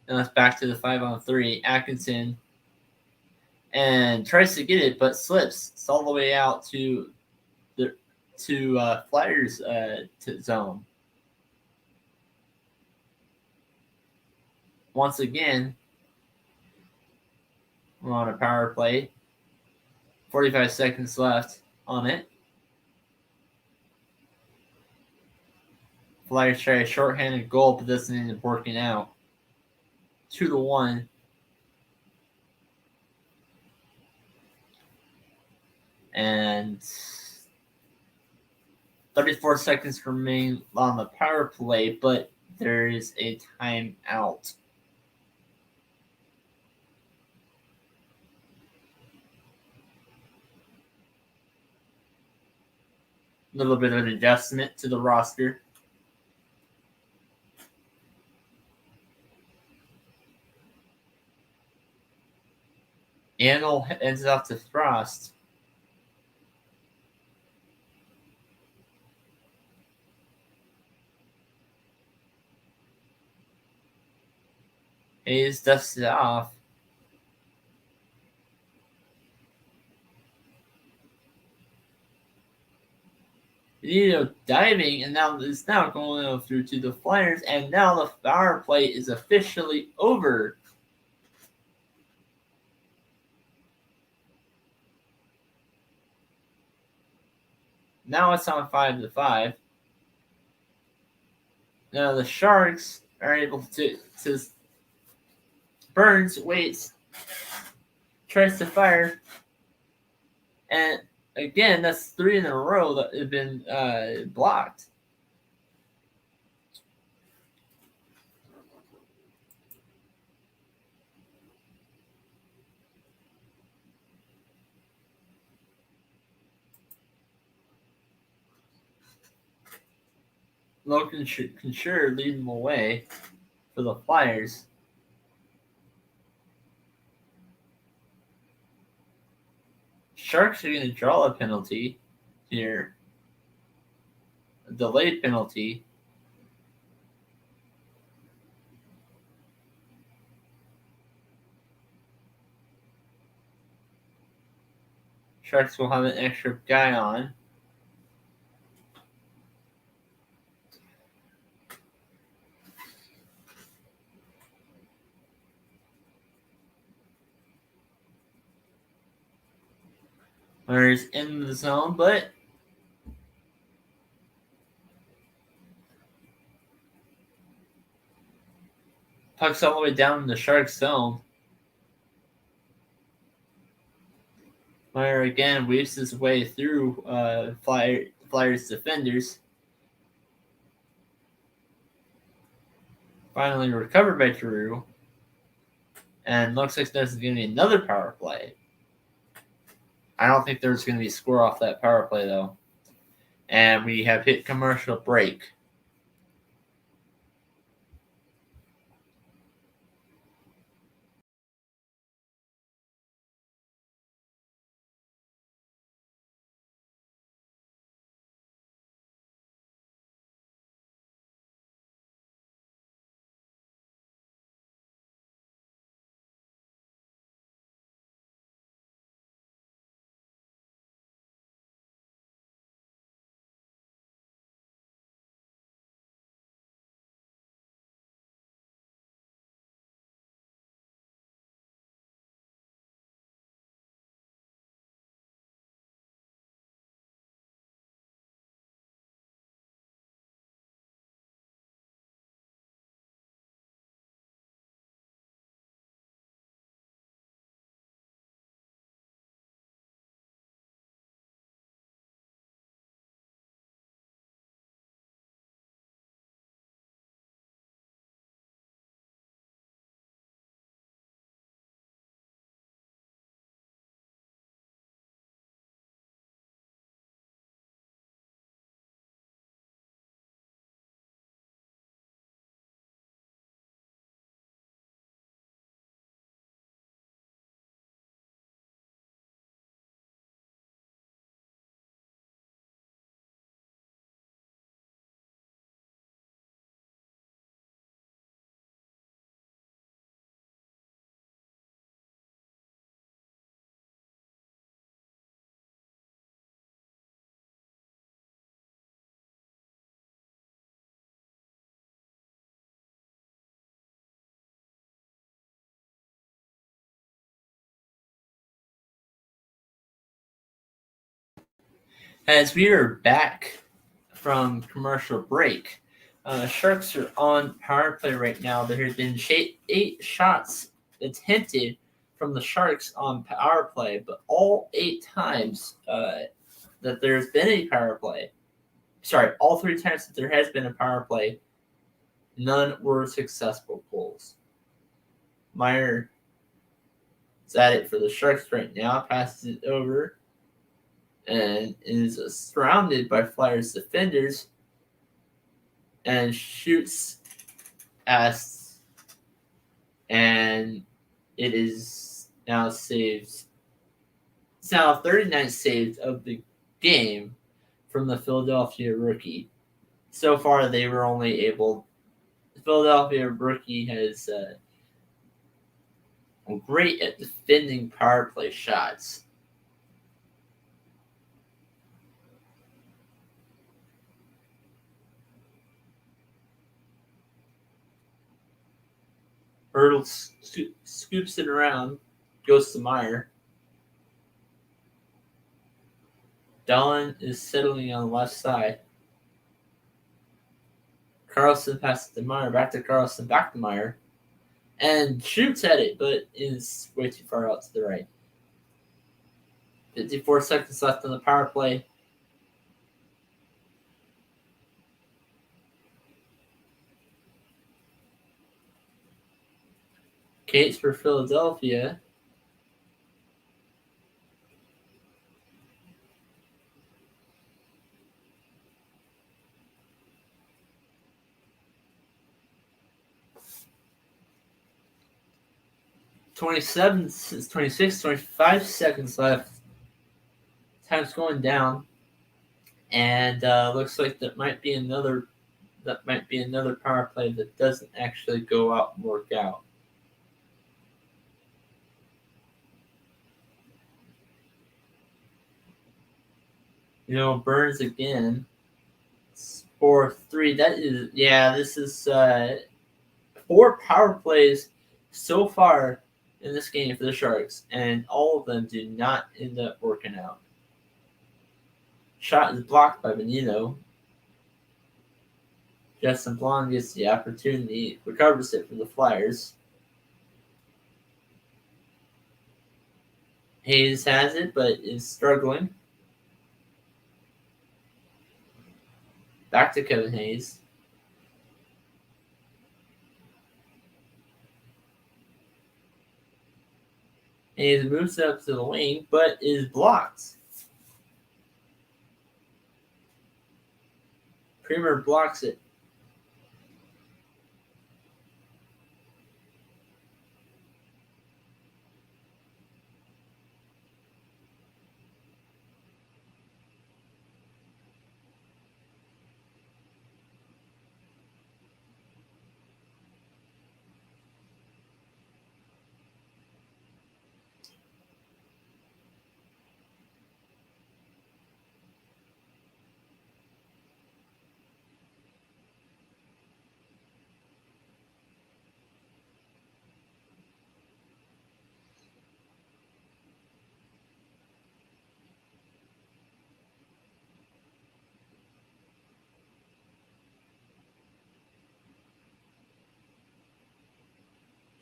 Now it's back to the 5-on-3. Atkinson and tries to get it, but slips. It's all the way out to the Flyers zone. Once again, we're on a power play. 45 seconds left on it. Flyers try a shorthanded goal, but doesn't end up working out. 2-1. And 34 seconds remain on the power play, but there is a timeout. A little bit of an adjustment to the roster. Anil ends off to Frost. Hayes dusts it off. Diving, and now it's now going through to the Flyers, and now the power play is officially over. Now it's on 5-5. Now the Sharks are able to Burns waits, tries to fire, and again, that's 3 in a row that have been blocked. Logan Couture leading them away for the Flyers. Sharks are going to draw a penalty here. A delayed penalty. Sharks will have an extra guy on. Flyers in the zone, but puck's all the way down in the Sharks zone. Flyer again weaves his way through Flyers defenders. Finally recovered by Drew. And looks like there's going to be another power play. I don't think there's going to be a score off that power play, though. And we have hit commercial break. As we are back from commercial break, Sharks are on power play right now. There have been 8 shots attempted from the Sharks on power play, but all 8 times that there's been a power play, all 3 times that there has been a power play, none were successful goals. Meyer is at it for the Sharks right now, passes it over, and is surrounded by Flyers defenders, and shoots past, and it is now saved. It's now 39 saved of the game from the Philadelphia rookie. So far, they were only able. The Philadelphia rookie has great at defending power play shots. Hurdle scoops it around, goes to Meyer. Dallin is settling on the left side. Carlson passes to Meyer, back to Carlson, back to Meyer, and shoots at it, but is way too far out to the right. 54 seconds left on the power play. Cates for Philadelphia. (26, 25 seconds left. Time's going down, and looks like that might be another power play that doesn't actually go out and work out. Burns again. 4-3. This is 4 power plays so far in this game for the Sharks, and all of them do not end up working out. Shot is blocked by Benito. Justin Blond gets the opportunity, recovers it from the Flyers. Hayes has it, but is struggling. Back to Kevin Hayes. Hayes moves up to the wing, but is blocked. Creamer blocks it.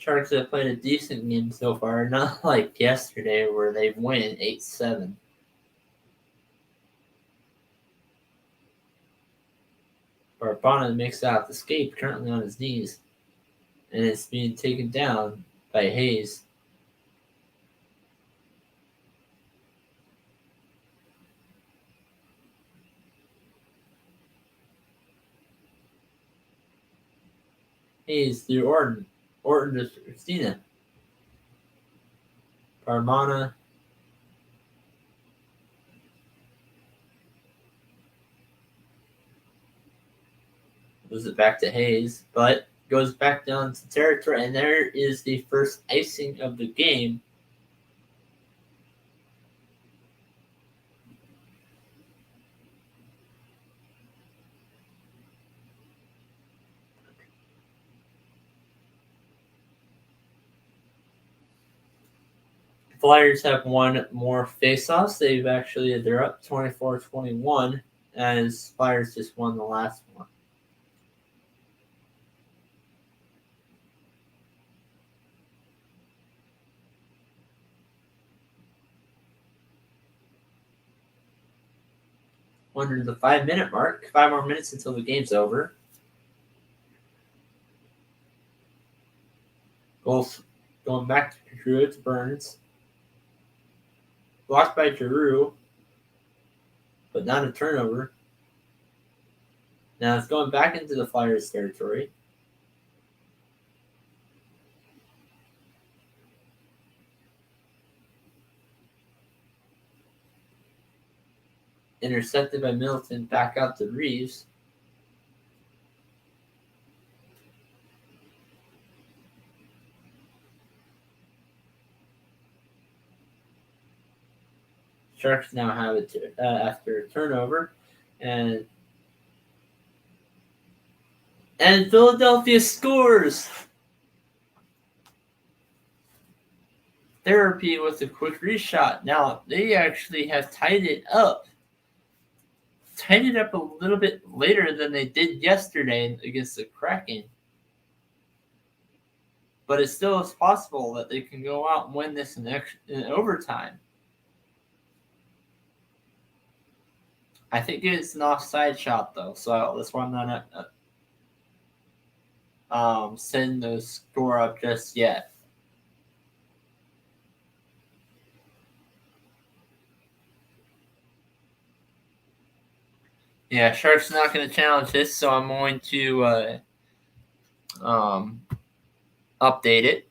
Sharks have played a decent game so far, not like yesterday where they win 8-7. Barbana makes out the escape, currently on his knees, and it's being taken down by Hayes. Hayes through Orton. Orton to Christina. Barbana. Moves it back to Hayes, but goes back down to territory, and there is the first icing of the game. Flyers have one more face-offs. They're up 24-21 as Flyers just won the last one. under the 5-minute mark. 5 more minutes until the game's over. Goals going back to Drew. It's Burns. Blocked by Giroux, but not a turnover. Now it's going back into the Flyers territory. Intercepted by Middleton, back out to Reeves. Sharks now have it after a turnover, and Philadelphia scores. Therapy with a quick reshot. Now they actually have tied it up. Tied it up a little bit later than they did yesterday against the Kraken. But it still is possible that they can go out and win this in overtime. I think it's an offside shot, though, so that's why I'm not setting the score up just yet. Yeah, Sharks not going to challenge this, so I'm going to update it.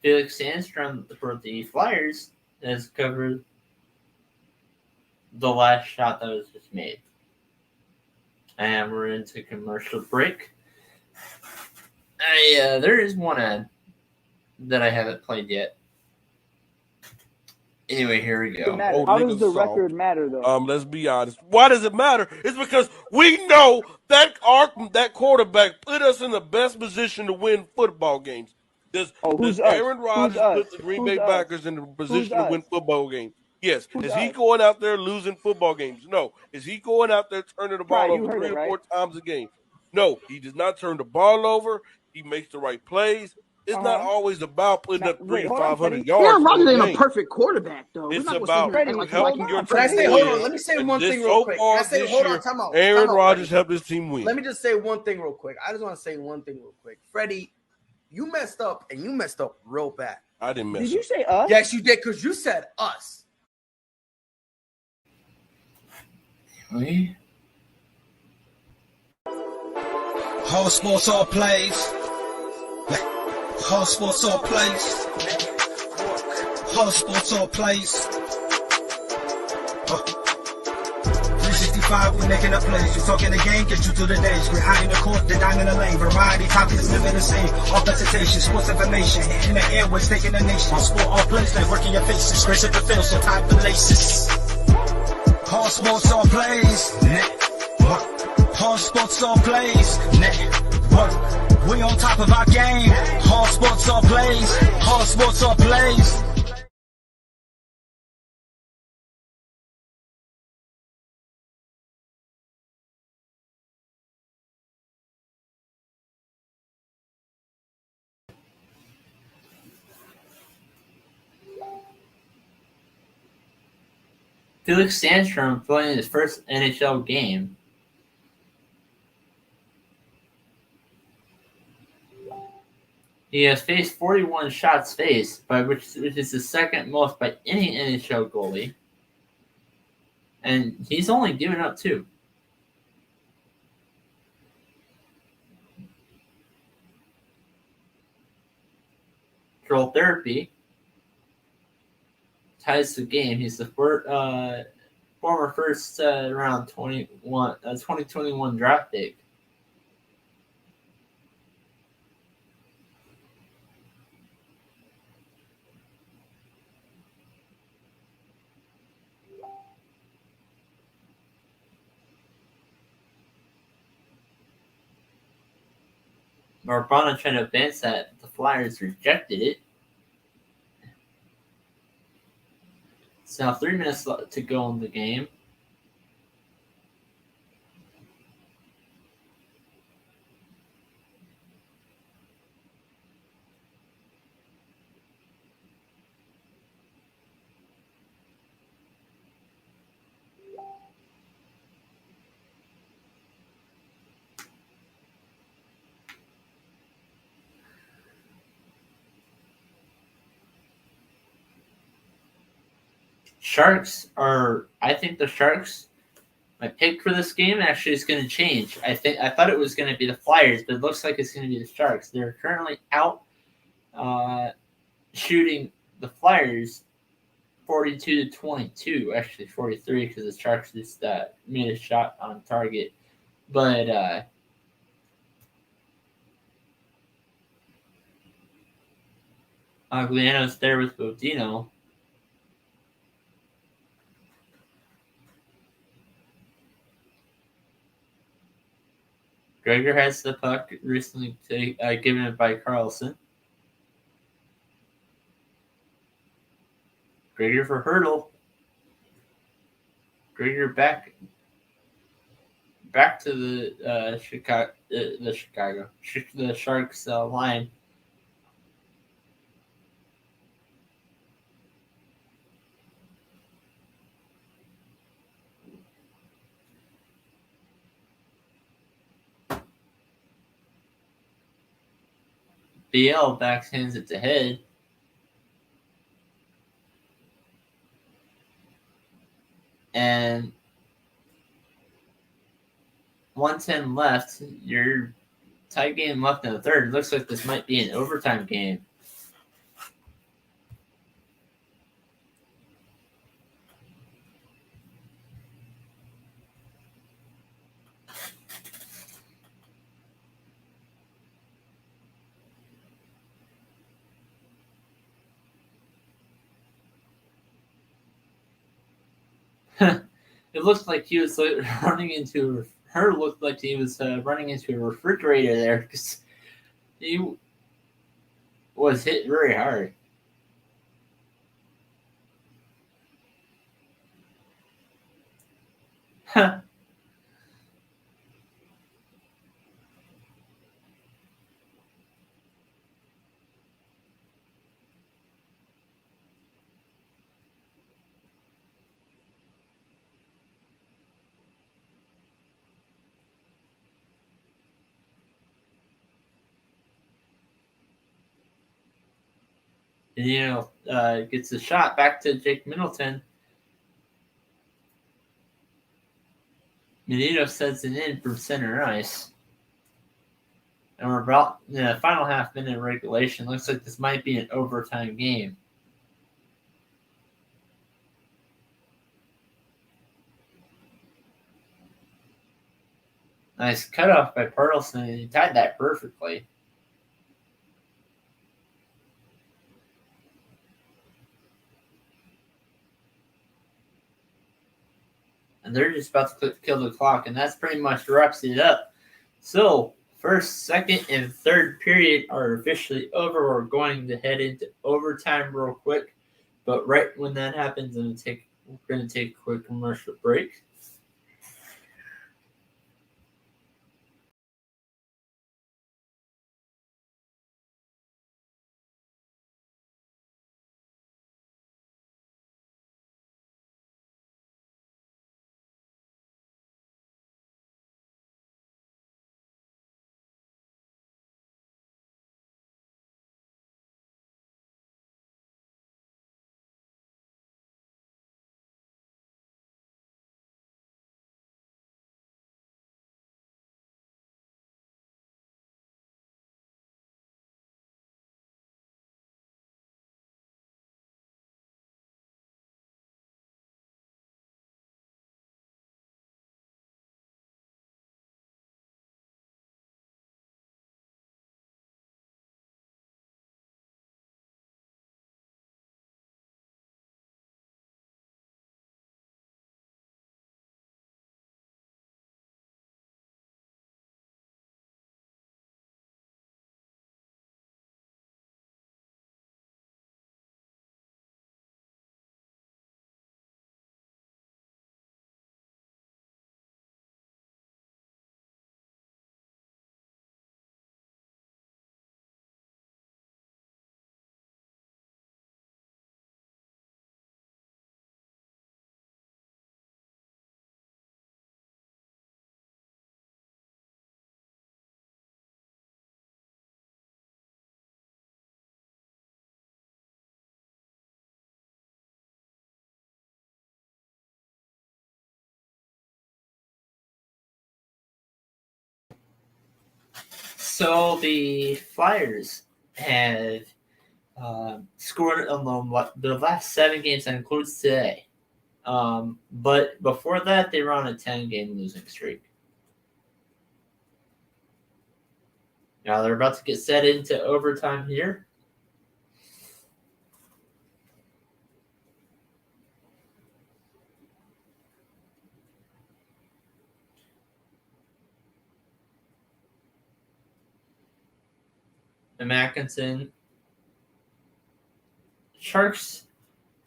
Felix Sandstrom for the Flyers has covered the last shot that was just made. And we're into commercial break. There is one ad that I haven't played yet. Anyway, here we go. How does the record matter, though? Let's be honest. Why does it matter? It's because we know that quarterback put us in the best position to win football games. Does Aaron Rodgers put the Green Bay Packers in the position to win football games? Yes. Is he going out there losing football games? No. Is he going out there turning the ball over 3 or 4 times a game? No. He does not turn the ball over. He makes the right plays. It's not always about putting up 300 to 500 yards. Aaron Rodgers ain't a perfect quarterback, though. It's about helping your team. Hold on. Let me say one thing real quick. Time out. Aaron Rodgers helped his team win. Let me just say one thing real quick. I just want to say one thing real quick. Freddie, you messed up, and you messed up real bad. I didn't mess up. Did you say us? Yes, you did, because you said us. Really? Whole sports all plays. Whole sports all plays. Whole sports all plays. 365, we making up plays. You talking the game, get you through the days. We're high in the court, the dime in the lane. Variety topics living the same. All presentation, sports information. In the airways, taking the nation. Sport all plays, like working your faces. Grace at the field, so tie the laces. Whole sports all plays. Whole sports all plays. Network. We on top of our game. All sports all plays. All sports all plays. Felix Sandstrom playing his first NHL game. He has faced 41 shots faced, which is the second most by any NHL goalie. And he's only given up 2. Control therapy ties the game. He's the former first round 2021 draft pick. Urbana trying to advance that. The Flyers rejected it. So now 3 minutes to go in the game. I think the Sharks, my pick for this game actually is going to change. I thought it was going to be the Flyers, but it looks like it's going to be the Sharks. They're currently out shooting the Flyers 42-22, actually 43 because the Sharks just made a shot on target. But Agliano's there with Bodino. Gregor has the puck, recently given it by Carlson. Gregor for Hurdle. Gregor back to the the Sharks line. BL backhands it to Head. And 1:10 left. Your tight game left in the third. Looks like this might be an overtime game. It looked like he was running into her. Looked like he was running into a refrigerator there because he was hit very hard. And, gets a shot back to Jake Middleton. Menino sends it in from center ice. And we're about in the final half minute of regulation. Looks like this might be an overtime game. Nice cutoff by Pertlson. He tied that perfectly. And they're just about to kill the clock, and that's pretty much wraps it up. So, first, second, and third period are officially over. We're going to head into overtime real quick. But right when that happens, we're going to take a quick commercial break. So the Flyers have scored on the last 7 games, that includes today. But before that, they were on a 10-game losing streak. Now they're about to get set into overtime here. And Mackinson. Sharks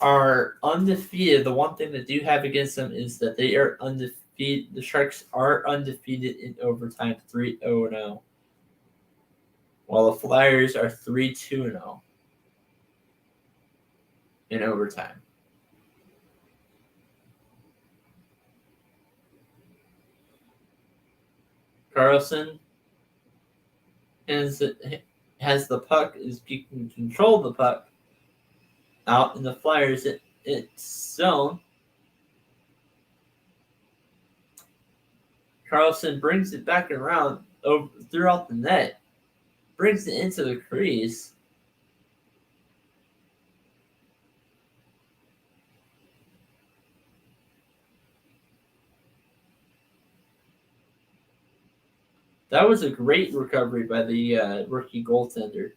are undefeated. The one thing they do have against them is that they are undefeated. The Sharks are undefeated in overtime, 3-0-0. While the Flyers are 3-2-0 in overtime. Carlson has the puck, is keeping control of the puck out in the Flyers its zone. Carlson brings it back around throughout the net, brings it into the crease. That was a great recovery by the rookie goaltender.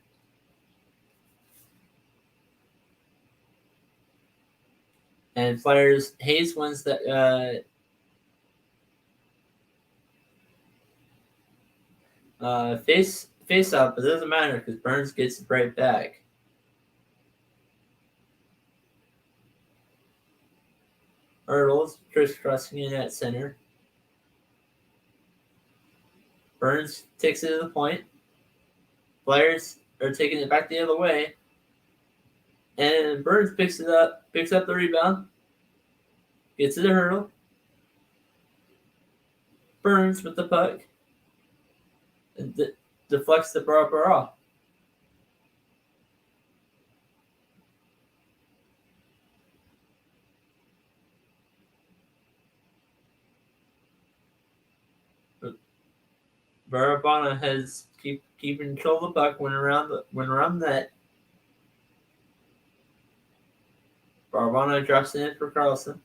And Flyers, Hayes wins that face off, but it doesn't matter because Burns gets it right back. Ertles crisscrossing in at center. Burns takes it to the point. Flyers are taking it back the other way. And Burns picks up the rebound. Gets to the hurdle. Burns with the puck. And deflects the Barbara. Barabana has keeping control of the puck when around the net. Barabana drops it in for Carlson.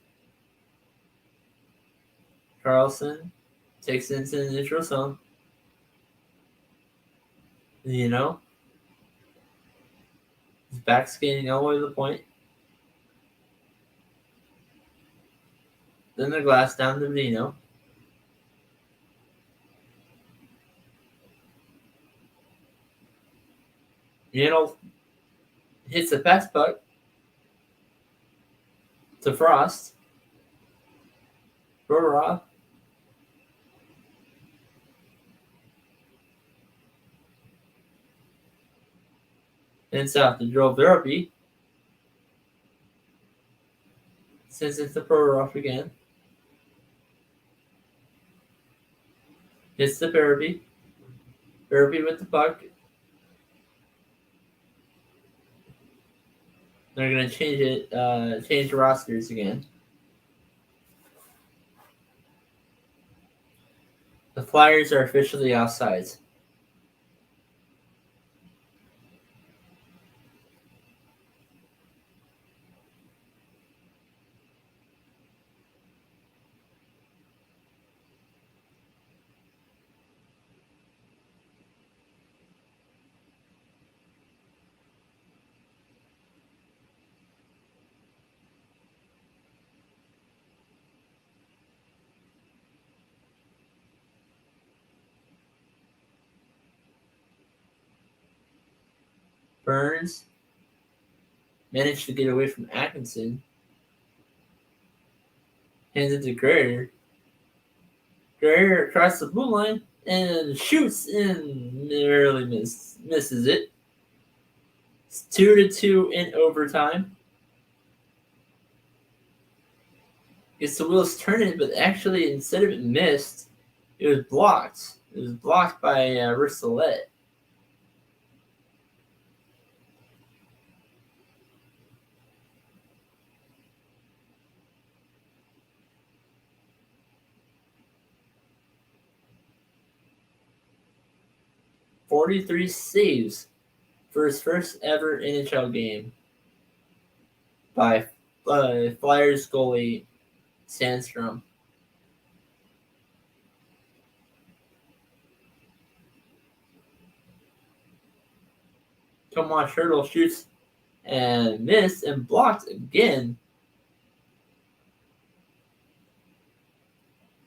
Carlson takes it into the neutral zone. His back skating all the way to the point. Then the glass down to Nino. Nino hits the pass puck to Frost. Burra. And south to Joel Verby. Sends it to Burra again. Hits the Verby. Verby with the puck. They're going to change the rosters again. The Flyers are officially offsides. Burns managed to get away from Atkinson. Hands it to Guerrier. Guerrier across the blue line and shoots and narrowly misses it. It's 2-2 in overtime. Gets the wheels turning, but actually instead of it missed, it was blocked. It was blocked by Rissolet. 43 saves for his first ever NHL game by Flyers goalie Sandstrom. Tomas Hertl shoots and missed and blocked again.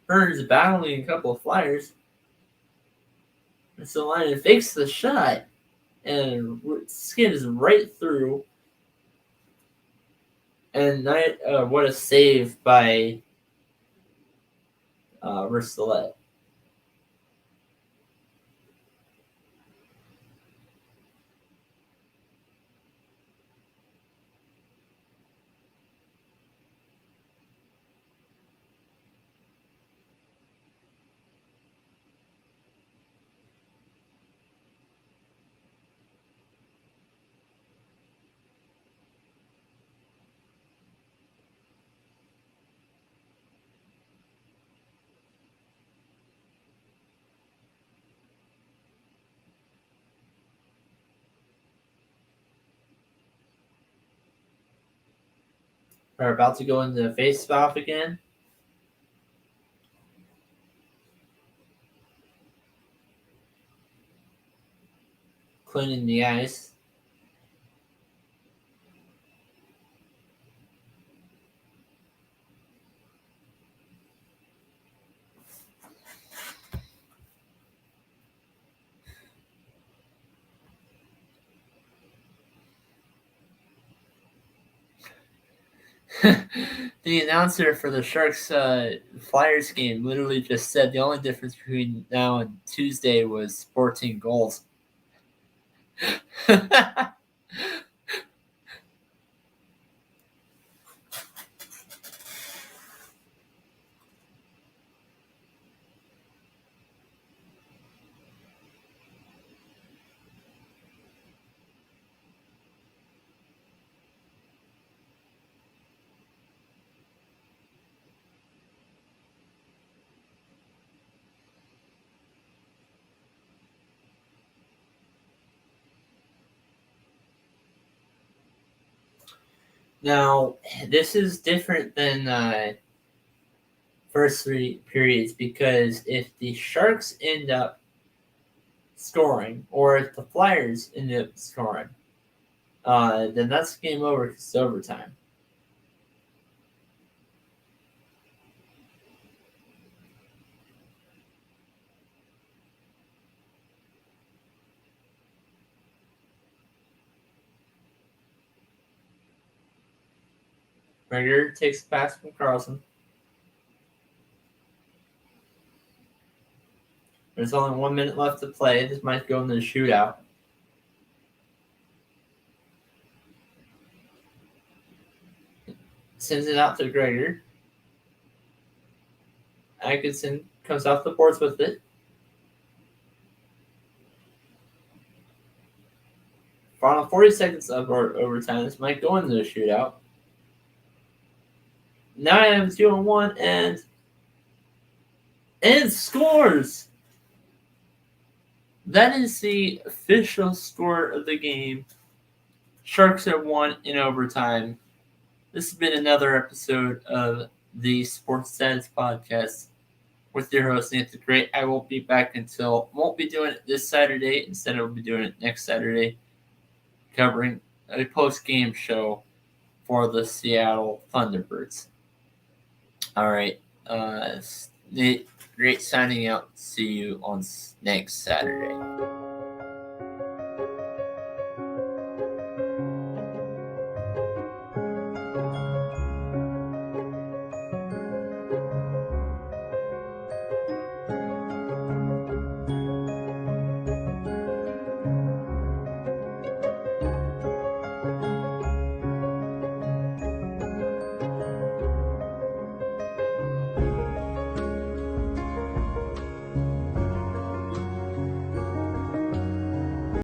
Burns battling a couple of Flyers. And so Lyon fakes the shot and skims right through. And what a save by Versailles. We're about to go into face-off again. Cleaning the ice. The announcer for the Sharks Flyers game literally just said the only difference between now and Tuesday was 14 goals. Now, this is different than first three periods because if the Sharks end up scoring or if the Flyers end up scoring, then that's game over because it's overtime. Berger takes the pass from Carlson. There's only 1 minute left to play. This might go into the shootout. Sends it out to Gregor. Atkinson comes off the boards with it. Final 40 seconds of overtime. This might go into the shootout. Now I have 2-1 and scores. That is the official score of the game. Sharks have won in overtime. This has been another episode of the Sportsstatus podcast with your host, Nathan Great. I won't be back won't be doing it this Saturday. Instead, I'll be doing it next Saturday, covering a post-game show for the Seattle Thunderbirds. All right. Nate, great signing out. See you on next Saturday.